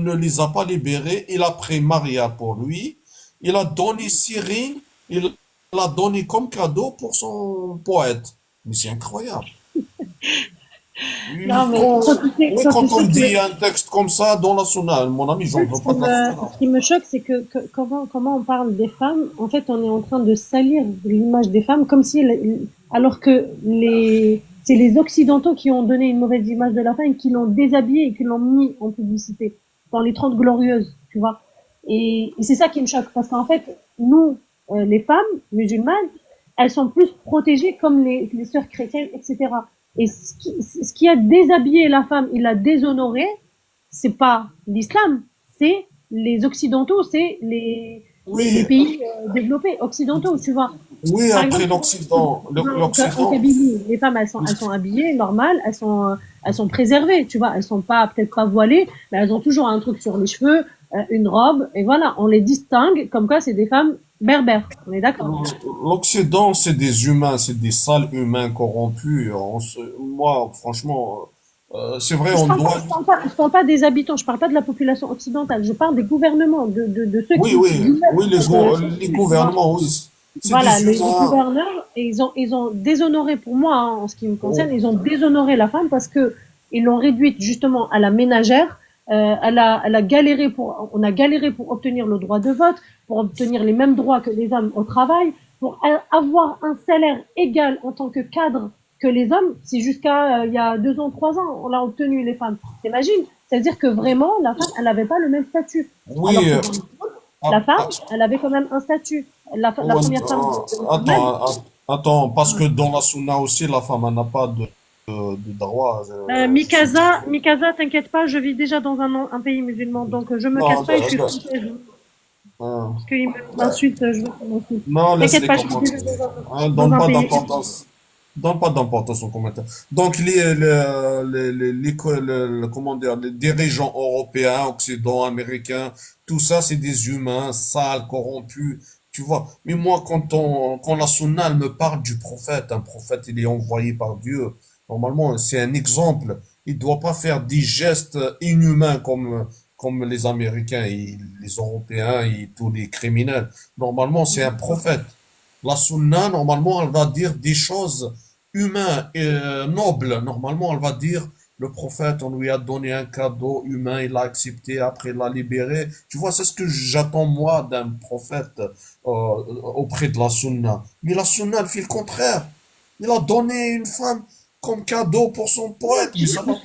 ne les a pas libérés, il a pris Maria pour lui, il a donné Cyril, il l'a donné comme cadeau pour son poète. Mais c'est incroyable. Oui, Non, mais quand, oui, quand tu quand on sais dit que un texte comme ça dans la sunna, mon ami, en j'en fait, veux pas de la sunna. ce qui me choque, c'est que comment on parle des femmes, en fait, on est en train de salir l'image des femmes comme si, alors que c'est les Occidentaux qui ont donné une mauvaise image de la femme, qui l'ont déshabillée et qui l'ont mis en publicité, dans les 30 glorieuses, tu vois. Et c'est ça qui me choque, parce qu'en fait, nous, les femmes musulmanes, elles sont plus protégées comme les sœurs chrétiennes, etc. Et ce qui a déshabillé la femme, il l'a déshonorée, c'est pas l'islam, c'est les occidentaux, c'est les Oui, pays développés occidentaux, tu vois. oui, Par après exemple, l'Occident, en l'Occident, Kabylie, les femmes, elles sont habillées, normales, elles sont préservées, tu vois. Elles sont pas, peut-être pas voilées, mais elles ont toujours un truc sur les cheveux, une robe, et voilà. On les distingue comme quoi c'est des femmes berbères. On est d'accord? l'Occident, c'est des humains, c'est des sales humains corrompus. Moi, franchement, c'est vrai, on doit. Je parle pas des habitants, je parle pas de la population occidentale, je parle des gouvernements, de ceux Oui, qui oui, oui, gouvernent. les gouvernements, oui, c'est Voilà, des les humains. gouverneurs, ils ont déshonoré, pour moi, hein, en ce qui me concerne, Oh, ils ont déshonoré la femme parce que ils l'ont réduite justement à la ménagère. Elle a galéré on a galéré pour obtenir le droit de vote, pour obtenir les mêmes droits que les hommes au travail, pour avoir un salaire égal en tant que cadre que les hommes. C'est jusqu'à il y a 2 ans, 3 ans, on l'a obtenu les femmes. T'imagines? C'est-à-dire que vraiment, la femme, elle n'avait pas le même statut. oui, Alors que dans le monde, ah, la femme, ah, elle avait quand même un statut. La ouais, première femme musulmane, attends, parce que dans la sunna aussi, la femme elle n'a pas de droit. Mikaza, t'inquiète pas, je vis déjà dans un pays musulman, donc je me Non, casse pas et je suis française. euh, Parce qu'il m'insulte, je veux qu'on m'insulte. non, T'inquiète laisse-les pas, je suis commenter. déjà Hein, dans donne un pas pays. d'importance. Donne pas d'importance aux commentaires. Donc, comment dire, les dirigeants européens, occidentaux, américains, tout ça, c'est des humains sales, corrompus, tu vois. Mais moi, quand la sunna, elle me parle du prophète, un prophète, il est envoyé par Dieu. Normalement, c'est un exemple. Il doit pas faire des gestes inhumains comme les Américains et les Européens et tous les criminels. Normalement, c'est un prophète. La sunna, normalement, elle va dire des choses humaines et nobles. Normalement, elle va dire, le prophète, on lui a donné un cadeau humain, il l'a accepté, après il l'a libéré. Tu vois, c'est ce que j'attends moi d'un prophète auprès de la sunna. Mais la sunna, elle fait le contraire. Il a donné une femme comme cadeau pour son poète, mais ça va pas.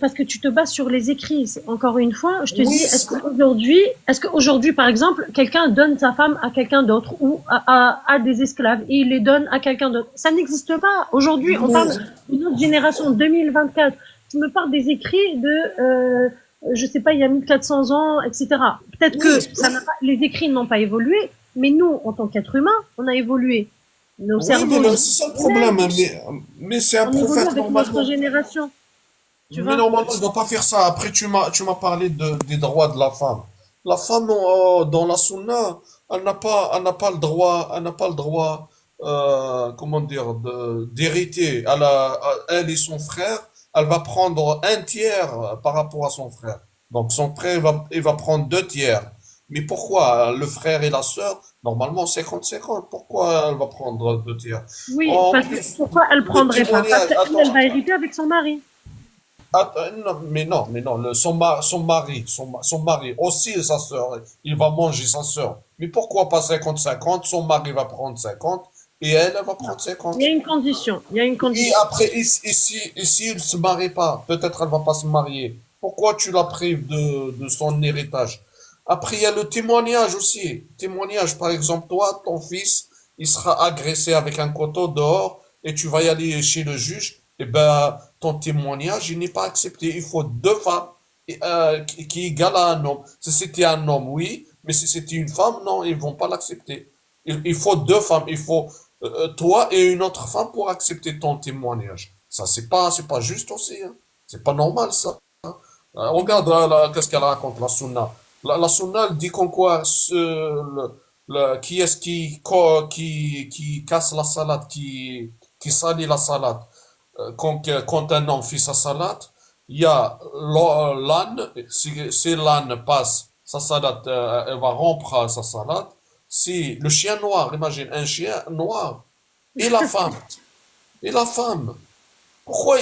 Parce que tu te bases sur les écrits. Encore une fois, je te Oui, dis, est-ce qu'aujourd'hui, par exemple, quelqu'un donne sa femme à quelqu'un d'autre ou à des esclaves et il les donne à quelqu'un d'autre? Ça n'existe pas. Aujourd'hui, on parle d'une autre génération, 2024. Tu me parles des écrits je sais pas, il y a 1400 ans, etc. Peut-être que oui, les écrits n'ont pas évolué, mais nous, en tant qu'êtres humains, on a évolué. Nos oui, cerveaux, mais c'est ça le problème. Mais c'est un on évolue prophète avec notre normalement. génération. Tu Mais vois? normalement, il ne doit pas faire ça. Après, tu m'as parlé des droits de la femme. La femme, dans la sunna, elle n'a pas le droit, comment dire, d'hériter. Elle et son frère, elle va prendre un tiers par rapport à son frère. Donc, son frère, il va prendre 2 tiers. Mais pourquoi? Le frère et la sœur, normalement, 50-50. Pourquoi elle va prendre 2 tiers? Oui, En parce que plus, pourquoi elle le prendrait pas? Parce témoignage, qu'elle, elle attends, va hériter avec son mari. non, mais non, son mari, aussi sa sœur, il va manger sa sœur. Mais pourquoi pas 50-50? Son mari va prendre 50 et elle va prendre Il y a 50. une condition. Il y a une Et condition. après, et si il se marie pas, peut-être elle va pas se marier. Pourquoi tu la prives de son héritage? Après, il y a le témoignage aussi. Témoignage, par exemple, toi, ton fils, il sera agressé avec un couteau dehors et tu vas y aller chez le juge. Eh ben, ton témoignage, il n'est pas accepté. Il faut 2 femmes qui égalent à un homme. Si c'était un homme, oui, mais si c'était une femme, non, ils vont pas l'accepter. Il faut 2 femmes. Il faut toi et une autre femme pour accepter ton témoignage. Ça, c'est pas juste aussi, hein. C'est pas normal, ça. Regarde qu'est-ce qu'elle raconte, la sunna. La sunna, elle dit qu'en quoi qui est-ce qui casse la salade, qui salit la salade. Quand un homme fait sa salade, il y a l'âne, si l'âne passe sa salade, elle va rompre sa salade. Si le chien noir, imagine un chien noir, et la femme, et la femme. Pourquoi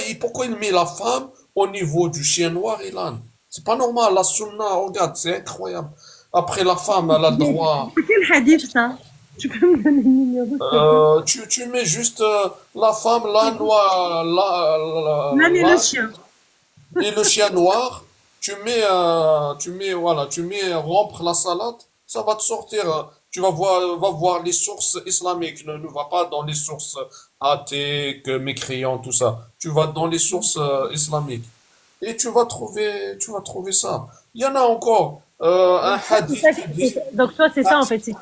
il met la femme au niveau du chien noir et l'âne? C'est pas normal, la sunna, regarde, c'est incroyable. Après, la femme, elle a le droit. C'est quel hadith ça? Tu peux me donner le numéro s'il te plaît? Tu mets juste la femme, l'âne noir, L'âne et le chien. et le chien noir. Tu mets rompre la salade, ça va te sortir. Tu va voir les sources islamiques. Ne va pas dans les sources athées, mécréants, tout ça. Tu vas dans les sources islamiques. Et tu vas trouver ça. Il y en a encore un C'est ça hadith qui dit. donc toi, c'est ça en fait, c'est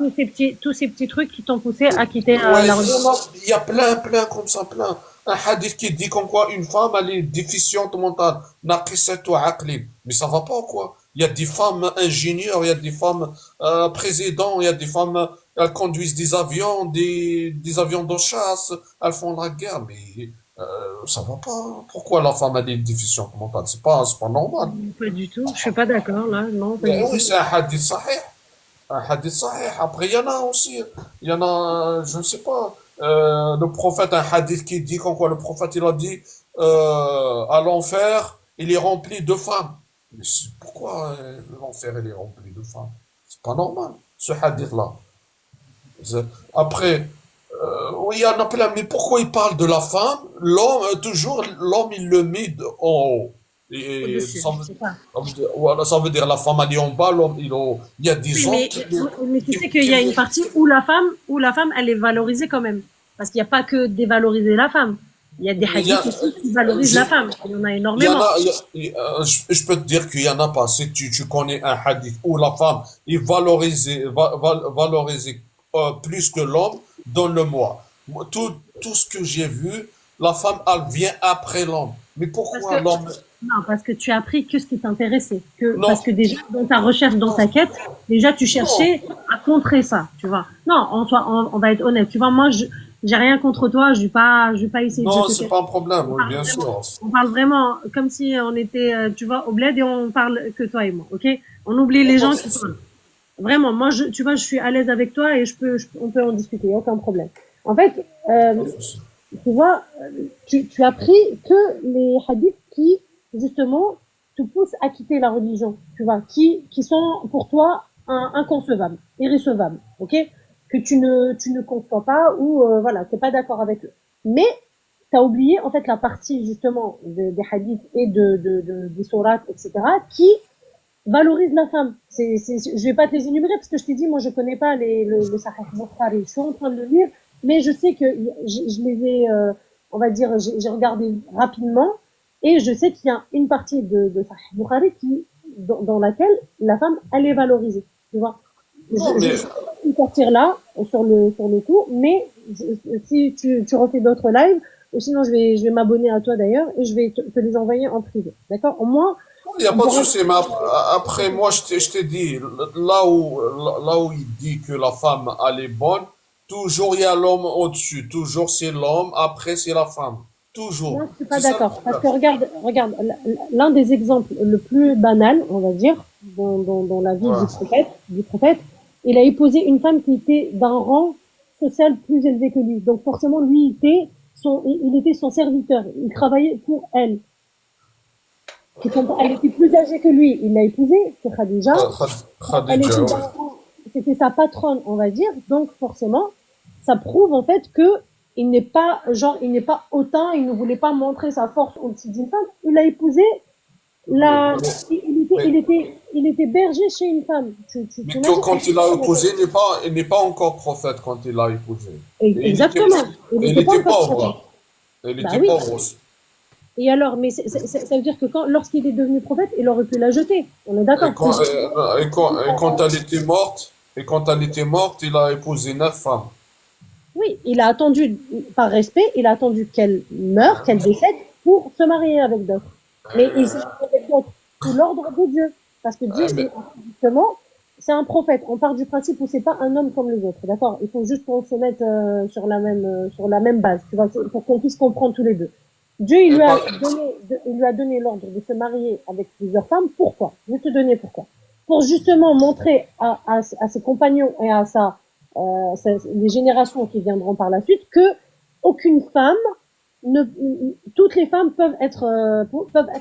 tous ces petits trucs qui t'ont poussé à quitter Ouais, la religion. il y a plein comme ça, plein. Un hadith qui dit comme quoi une femme, elle est déficiente mentale. Naqisatu aqli. Mais ça va pas, quoi. Il y a des femmes ingénieurs, il y a des femmes présidents, il y a des femmes, elles conduisent des avions, des avions de chasse, elles font la guerre, mais ça va pas. Pourquoi la femme, elle est déficiente mentale? C'est pas normal. Pas du tout, je suis pas d'accord là, non, pas Mais du oui, tout. c'est un hadith sahih. Un hadith sahih. Après, il y en a aussi. Il y en a, je ne sais pas. Le prophète, un hadith qui dit qu'en quoi le prophète, il a dit à l'enfer, il est rempli de femmes. Mais pourquoi l'enfer, il est rempli de femmes? C'est pas normal, ce hadith-là. Après, oui, il y en a plein. Mais pourquoi il parle de la femme? L'homme, toujours, l'homme, il le met en haut. Et Au-dessus, je sais pas. voilà, ça veut dire la femme, elle est en bas, l'homme, il est en haut. Il y a des Oui, hommes mais tu sais qu'il y a une partie où la femme, elle est valorisée quand même. Parce qu'il n'y a pas que dévaloriser la femme. Il y a des il y a, hadiths aussi qui valorisent la femme. Il y en a il y en énormément. a, je peux te dire qu'il y en a pas. Si tu connais un hadith où la femme est valorisée plus que l'homme, donne-le-moi. Tout ce que j'ai vu, la femme, elle vient après l'homme. Mais Parce pourquoi que, l'homme? non, parce que tu as appris que ce qui t'intéressait. Non, Parce que déjà, dans ta recherche, dans ta quête, déjà, tu non, cherchais à contrer ça, tu vois. Non, on va être honnête. Tu vois, moi, j'ai rien contre toi. Je vais pas essayer de non, jeter c'est quelque pas un chose. problème, On oui, parle bien vraiment, sûr. on parle vraiment comme si on était, tu vois, au bled et on parle que toi et moi, ok? On oublie Il n'y a les pas gens de qui sont souci. là. Vraiment, moi, tu vois, je suis à l'aise avec toi et on peut en discuter, y a aucun problème. En fait, Pas de souci. tu vois, tu as pris que les hadiths qui, justement, te poussent à quitter la religion, tu vois, qui sont pour toi inconcevables, irrécevables, ok? Que tu ne conçois pas ou, voilà, t'es pas d'accord avec eux. Mais, t'as oublié, en fait, la partie, justement, des hadiths et des sourates, etc., qui valorise la femme. Je vais pas te les énumérer parce que je t'ai dit, moi, je connais pas le Sahih Bukhari. Je suis en train de le lire, mais je sais que je les ai, on va dire, j'ai regardé rapidement et je sais qu'il y a une partie de Sahih Bukhari dans laquelle la femme, elle est valorisée. Tu vois. Non, Je mais peux pas te sortir là, sur le coup, mais si tu refais d'autres lives, ou sinon je vais m'abonner à toi d'ailleurs et je vais te les envoyer en privé. D'accord? Au moins, il n'y a on pas de pourra. souci, mais après, moi, je t'ai dit, là où il dit que la femme, elle est bonne, toujours il y a l'homme au-dessus. Toujours c'est l'homme, après c'est la femme. Toujours. Moi, je suis pas C'est ça le d'accord. Parce que problème. regarde, l'un des exemples le plus banal, on va dire, dans la vie Ouais. du prophète, il a épousé une femme qui était d'un rang social plus élevé que lui. Donc forcément, lui, il était son serviteur. Il travaillait pour elle. Tu comprends? Elle était plus âgée que lui. Il l'a épousée, c'est Khadija. Elle Khadija, était ouais. d'un rang, c'était sa patronne, on va dire. Donc forcément, ça prouve en fait que il n'est pas hautain, il ne voulait pas montrer sa force au-dessus d'une femme. Il a épousé la, il était berger chez une femme. Tu Mais imagines? quand il a épousé, il n'est pas encore prophète quand il a épousé. Et il était, Exactement. Il il n'était pas était encore pauvre. prophète. Il Bah était oui. pauvre aussi. Et alors, mais ça veut dire que lorsqu'il est devenu prophète, il aurait pu la jeter. On est d'accord. Et quand elle était morte, il a épousé 9 femmes. Oui, il a attendu, par respect, il a attendu qu'elle meure, qu'elle décède pour se marier avec d'autres. Mais il s'est marié avec d'autres sous l'ordre de Dieu. Parce que Dieu, Mais justement, c'est un prophète. On part du principe où c'est pas un homme comme les autres, d'accord? Il faut juste qu'on se mette sur la même base, tu vois, pour qu'on puisse comprendre tous les deux. Dieu, il lui a donné l'ordre de se marier avec plusieurs femmes. Pourquoi? Je vais te donner pourquoi. Pour justement montrer à ses compagnons et à les générations qui viendront par la suite que aucune femme ne, toutes les femmes peuvent être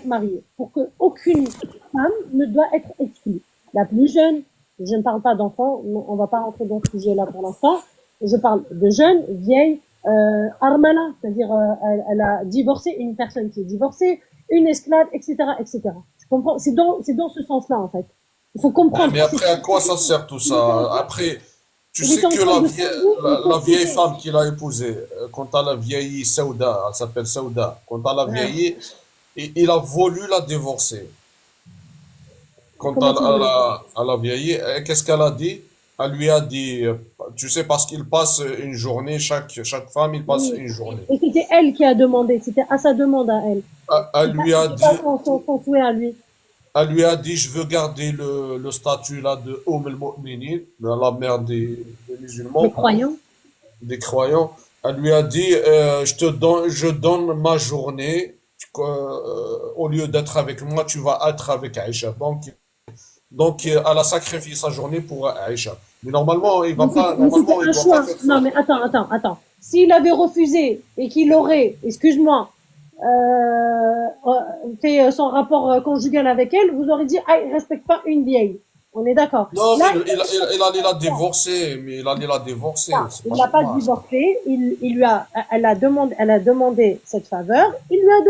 mariées. Pour que aucune femme ne doit être exclue. La plus jeune, je ne parle pas d'enfants, on va pas rentrer dans ce sujet-là pour l'instant. Je parle de jeunes, vieilles, armala, c'est-à-dire elle a divorcé, une personne qui est divorcée, une esclave, etc., etc. Tu comprends? C'est dans ce sens-là en fait. Il faut Ouais, comprendre. mais après, à quoi ça sert tout ça? Après, tu sais que la vieille femme qu'il a épousée, quand elle a vieilli, Saouda, elle s'appelle Saouda, quand elle a vieilli, il a voulu la divorcer. Quand Comment tu veux? elle a vieilli, qu'est-ce qu'elle a dit? Elle lui a dit, tu sais, parce qu'il passe une journée, chaque femme, il passe Oui. une journée. Et c'était elle qui a demandé, c'était à sa demande à elle. Elle lui a dit, Pas son souhait à lui. elle lui a dit, je veux garder le statut là de al-Mu'minin, la mère des Les musulmans, croyants. des croyants. Elle lui a dit, je donne ma journée, au lieu d'être avec moi, tu vas être avec Aïcha. Donc, elle a sacrifié sa journée pour Aïcha. Mais normalement, il va Mais pas, mais c'était normalement, il un doit choix. pas faire Non, ça. mais attends. S'il avait refusé et qu'il aurait, excuse-moi, fait son rapport conjugal avec elle, vous aurez dit, ah, il respecte pas une vieille. On est d'accord. Non, Là, il allait la divorcer, mais il allait la divorcer, c'est il pas l'a pas normal. divorcé. Elle a demandé cette faveur. Il lui a Non,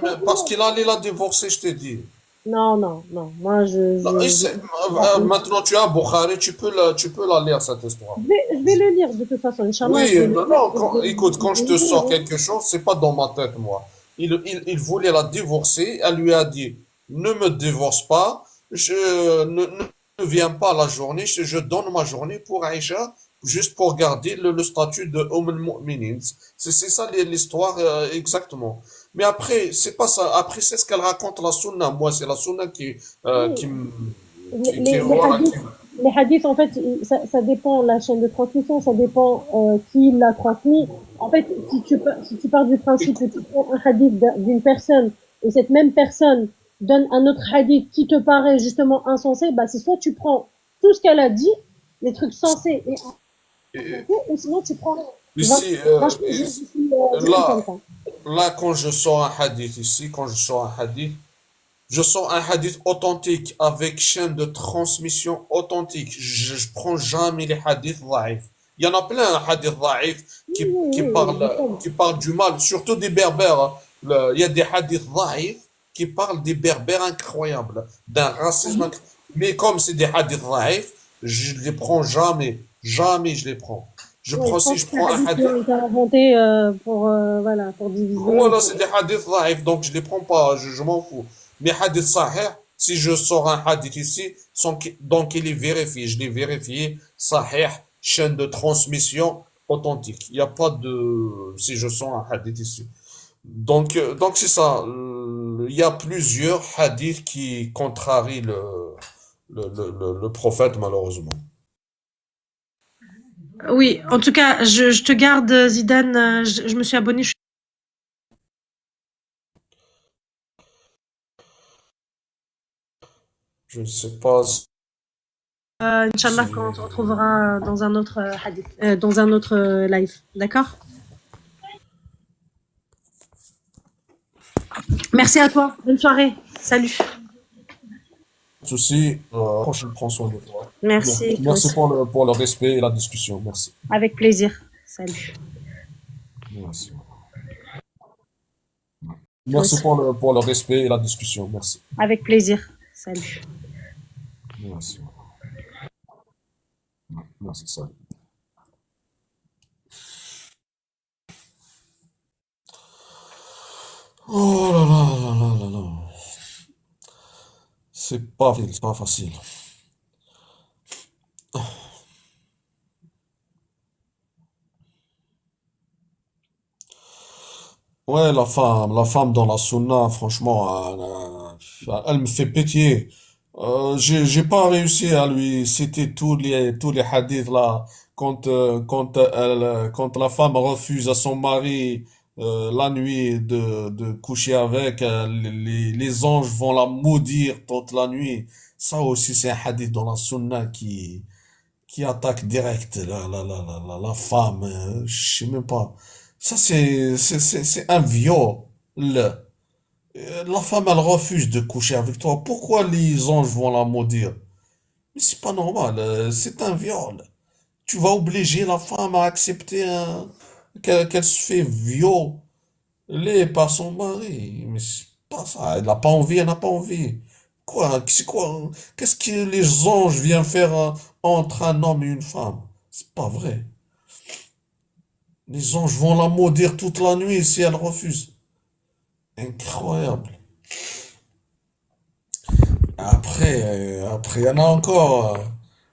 donné. parce qu'il allait la divorcer, je t'ai dit. Non. Moi, Non, maintenant tu as Bukhari, tu peux la lire cette histoire. je vais le lire de toute façon. Inch'Allah, je Oui, vais le non, lire. non, écoute, quand je te sors quelque chose, c'est pas dans ma tête, moi. Il voulait la divorcer, elle lui a dit, ne me divorce pas, ne viens pas la journée, je donne ma journée pour Aïcha, juste pour garder le statut de al-Mu'minin. C'est ça l'histoire, exactement. Mais après, c'est pas ça. Après, c'est ce qu'elle raconte la sunna. Moi, c'est la sunna Oui. qui, me- Les voilà, hadiths, les hadiths, en fait, ça dépend la chaîne de transmission, ça dépend qui l'a transmis. En fait, si tu pars du principe où tu prends un hadith d'une personne et cette même personne donne un autre hadith qui te paraît justement insensé, bah c'est soit tu prends tout ce qu'elle a dit, les trucs sensés et insensés, ou sinon tu prends. ici, Moi, je suis comme là, ça. là, quand je sors un hadith ici, quand je sors un hadith, je sors un hadith authentique avec chaîne de transmission authentique. Je prends jamais les hadiths dhaïf. Il y en a plein, hadiths dhaïf qui parlent du mal, surtout des berbères, hein. Il y a des hadiths dhaïf qui parlent des berbères incroyables, d'un racisme mais comme c'est des hadiths dhaïf, je les prends jamais. Jamais je les prends. Ouais, Si je je pense que prends les un hadiths hadith, ont été inventés pour diviser. voilà, c'est des hadiths dhaïf, donc je les prends pas, je m'en fous. Mais hadith sahih, si je sors un hadith ici, donc il est vérifié, je l'ai vérifié, sahih, chaîne de transmission authentique. Il n'y a pas de, si je sors un hadith ici. Donc c'est ça. Il y a plusieurs hadiths qui contrarient le prophète, malheureusement. Oui, en tout cas, je te garde, Zidane. Je me suis abonnée. Je ne sais pas Inch'Allah, si... quand on se retrouvera dans un autre hadith, dans un autre live. D'accord? Merci à toi. Bonne soirée. Salut. Souci, prochaine prends soin de toi. Merci. Merci pour le respect et la discussion. Merci. Avec plaisir. Salut. Merci. Merci pour le respect et la discussion. Merci. Avec plaisir. Salut. Merci. Merci, salut. Oh là là là là là là. C'est pas facile. Ouais, la femme dans la sunna, franchement, elle me fait pitié. J'ai pas réussi à lui citer tous les hadiths là, quand la femme refuse à son mari la nuit de coucher avec, les anges vont la maudire toute la nuit. Ça aussi, c'est un hadith dans la sunna qui attaque direct la femme. Je sais même pas. Ça, c'est un viol. La femme, elle refuse de coucher avec toi. Pourquoi les anges vont la maudire? Mais c'est pas normal, c'est un viol. Tu vas obliger la femme à accepter qu'elle se fait violer par son mari. Mais c'est pas ça. Elle n'a pas envie, elle n'a pas envie. Quoi? C'est quoi? Qu'est-ce que les anges viennent faire entre un homme et une femme? C'est pas vrai. Les anges vont la maudire toute la nuit si elle refuse. Incroyable. Après, il y en a encore.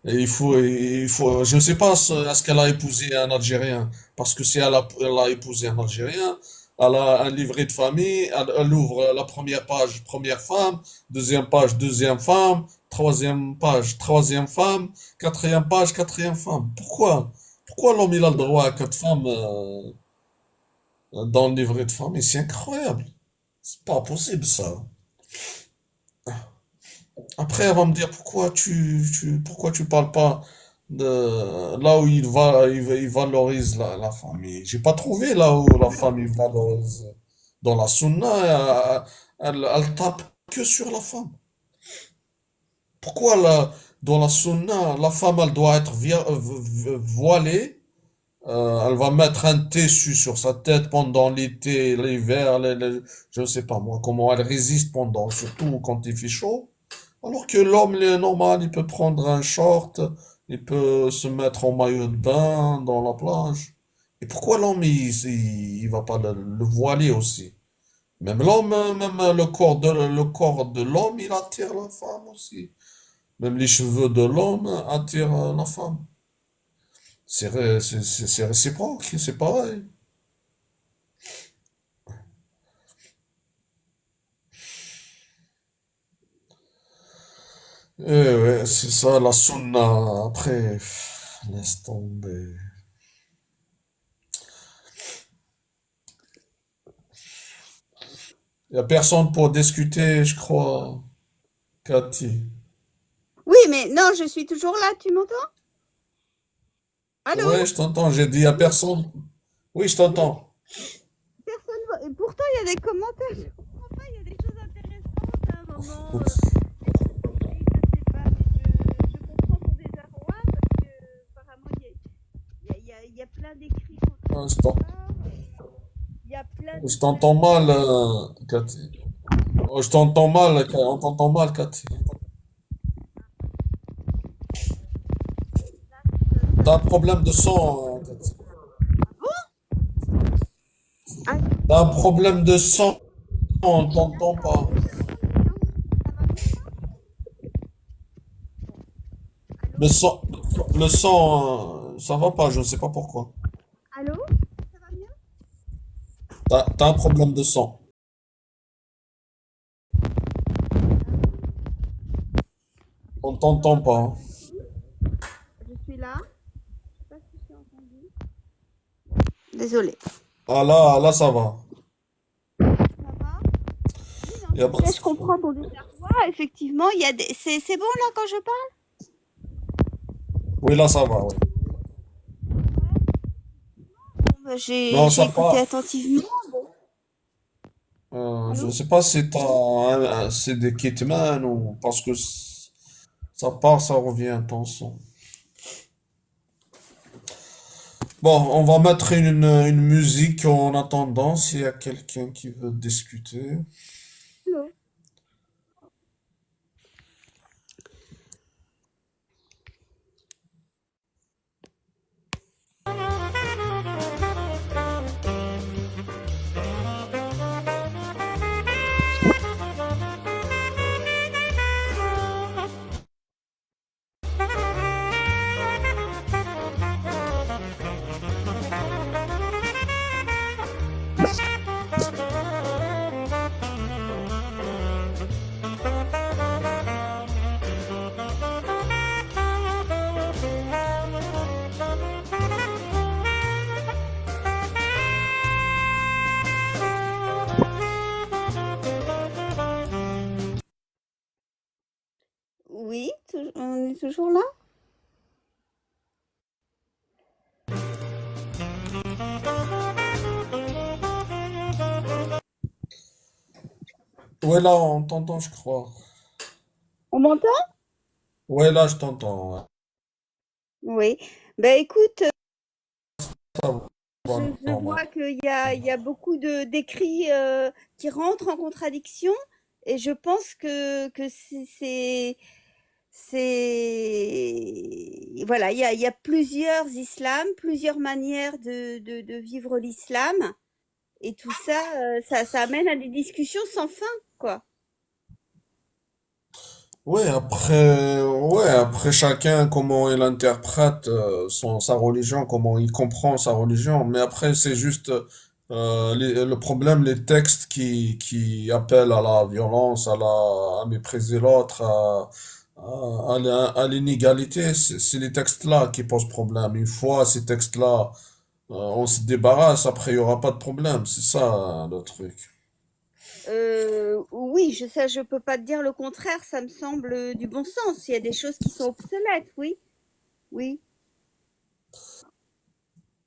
Et je ne sais pas est-ce qu'elle a épousé un Algérien. Parce que si elle a épousé un Algérien, elle a un livret de famille, elle ouvre la première page, première femme, deuxième page, deuxième femme, troisième page, troisième femme, quatrième page, quatrième femme. Pourquoi? Pourquoi l'homme il a le droit à quatre femmes dans le livret de famille? C'est incroyable. C'est pas possible ça. Après, elle va me dire pourquoi tu parles pas de là où il valorise la famille. J'ai pas trouvé là où la famille valorise. Dans la sunna, elle tape que sur la femme. Pourquoi dans la sunna, la femme, elle doit être voilée, elle va mettre un tissu sur sa tête pendant l'été, l'hiver, je ne sais pas moi, comment elle résiste pendant, surtout quand il fait chaud. Alors que l'homme, il est normal, il peut prendre un short, il peut se mettre en maillot de bain dans la plage. Et pourquoi l'homme, il va pas le voiler aussi? Même l'homme, même le corps de l'homme, il attire la femme aussi. Même les cheveux de l'homme attirent la femme. C'est réciproque, c'est pareil. Eh ouais, c'est ça la sunna. Après, laisse tomber. Il n'y a personne pour discuter, je crois, Cathy. Oui, mais non, je suis toujours là, tu m'entends? Allô? Ouais, je t'entends, j'ai dit il n'y a personne. Oui, je t'entends. Et pourtant, il y a des commentaires, je comprends pas, il y a des choses intéressantes à un moment. Je sais pas, mais je comprends ton désarroi parce que apparemment, il y a plein d'écrits Ah, contradictoires. Il y a plein je t'entends mal, Cathy. Oh, je t'entends mal, on t'entend mal, Cathy. T'as un problème de son, Cathy. T'as un problème de son, on t'entend pas. Le son, le son, ça va pas, je ne sais pas pourquoi. Allô? Ça va mieux? T'as un problème de son. On t'entend pas. Je suis là. Je sais pas si je suis entendue. Désolée. Ah là, ça va. Ça va? Oui, non, Y a pas de je comprends ton désarroi. Effectivement, il y a des... C'est bon là quand je parle? Oui, là, ça va, oui. Bon, bah, j'ai Non, j'ai ça écouté part. attentivement. Je ne Allô? sais pas si c'est des Kitman ou parce que ça part, ça revient, ton son. Bon, on va mettre une musique en attendant s'il y a quelqu'un qui veut discuter. Allô? Oui, on est toujours là? Ouais, là, on t'entend, je crois. On m'entend? Ouais, là, je t'entends. Ouais. Oui. Ben écoute, Ça va, je normal. vois qu'il y a beaucoup d'écrits qui rentrent en contradiction et je pense que voilà, il y a plusieurs islams, plusieurs manières de vivre l'islam et tout ça, ça amène à des discussions sans fin, quoi. Ouais, après chacun, comment il interprète sa religion, comment il comprend sa religion. Mais après, c'est juste le problème, les textes qui appellent à la violence, à mépriser l'autre, à l'inégalité. C'est les textes-là qui posent problème. Une fois ces textes-là, on se débarrasse, après, il n'y aura pas de problème. C'est ça, le truc. Oui, je peux pas te dire le contraire, ça me semble du bon sens. Il y a des choses qui sont obsolètes, oui, oui.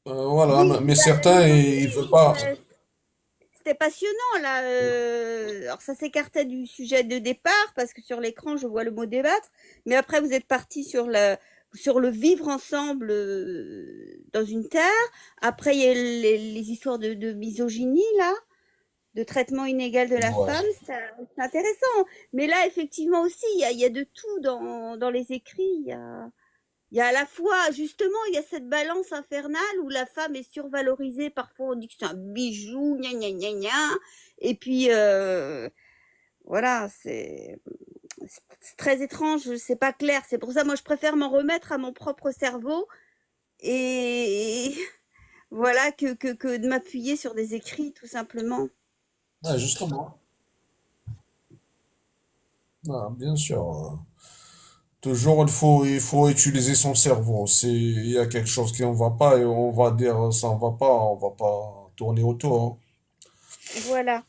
Voilà, Oui, mais bah, certains, ils veulent oui, pas. c'était passionnant là. Alors ça s'écartait du sujet de départ parce que sur l'écran je vois le mot débattre, mais après vous êtes parti sur le vivre ensemble dans une terre. Après il y a les histoires de misogynie là, de traitement inégal de la femme, Ouais. c'est intéressant. Mais là effectivement aussi il y a de tout dans les écrits. Il y a à la fois, justement, il y a cette balance infernale où la femme est survalorisée. Parfois, on dit que c'est un bijou, gna gna gna gna. Et puis, voilà, c'est très étrange, c'est pas clair. C'est pour ça, moi, je préfère m'en remettre à mon propre cerveau et voilà que de m'appuyer sur des écrits, tout simplement. Ouais, justement. Ah, bien sûr. Toujours, il faut utiliser son cerveau. Il y a quelque chose qui ne va pas et on va dire ça ne va pas, on va pas tourner autour, hein. Voilà.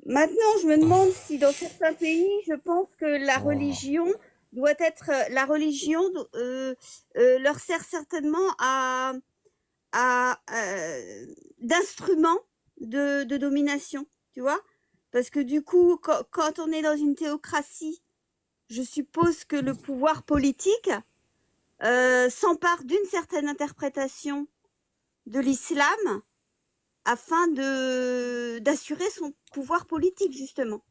Maintenant, je me demande si dans certains pays, je pense que la Voilà. religion doit être, la religion leur sert certainement d'instrument de domination, tu vois? Parce que du coup, quand on est dans une théocratie, je suppose que le pouvoir politique s'empare d'une certaine interprétation de l'islam afin d'assurer son pouvoir politique, justement.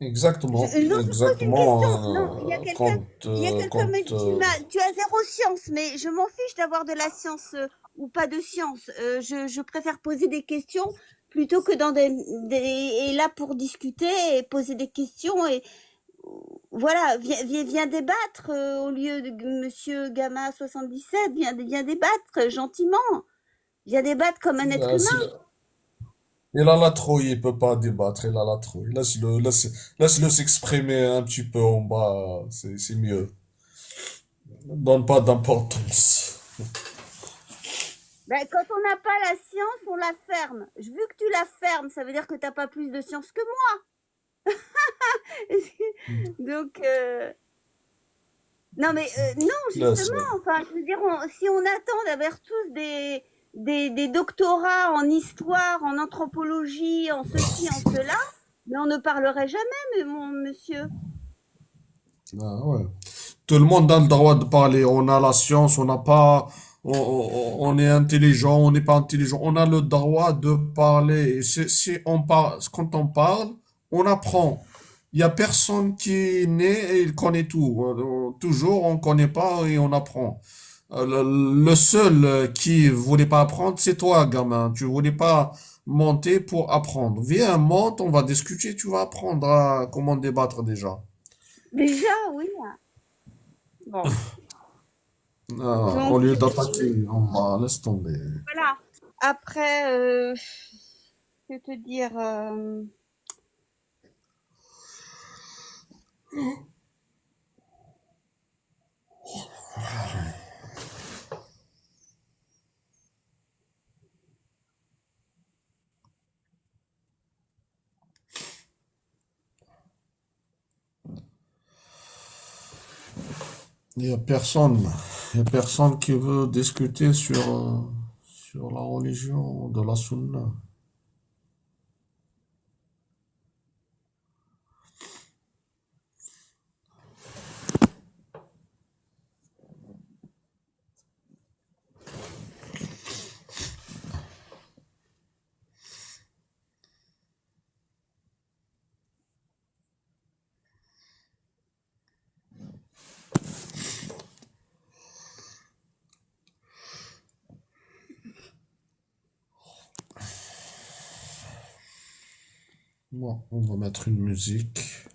Exactement, Non, je pose une question. Non, il y a exactement. quelqu'un, me dit, tu as zéro science, mais je m'en fiche d'avoir de la science ou pas de science. Je préfère poser des questions plutôt que et là pour discuter et poser des questions et voilà, viens débattre au lieu de Monsieur Gamma 77, viens débattre gentiment, viens débattre comme un être euh, humain. s'il- il a la trouille, il peut pas débattre, il a la trouille. Laisse-le s'exprimer un petit peu en bas, c'est mieux. Donne pas d'importance. Ben, quand on n'a pas la science, on la ferme. Vu que tu la fermes, ça veut dire que tu n'as pas plus de science que moi. Donc, non, mais non, Laisse. justement, enfin, je veux dire, si on attend d'avoir tous des doctorats en histoire, en anthropologie, en ceci, en cela, mais on ne parlerait jamais, mon monsieur. Ah, ouais. Tout le monde a le droit de parler. On a la science, on n'a pas, on est intelligent, on n'est pas intelligent. On a le droit de parler. Et si on parle, quand on parle, on apprend. Il y a personne qui est né et il connaît tout. Toujours, on connaît pas et on apprend. Le seul qui voulait pas apprendre, c'est toi, gamin. Tu voulais pas monter pour apprendre. Viens, monte, on va discuter. Tu vas apprendre à comment débattre déjà. Déjà, oui. Bon, Au donc, lieu d'attaquer, on va laisse tomber. voilà. Après, que te dire Il y a personne qui veut discuter sur la religion de la sunna. Bon, on va mettre une musique.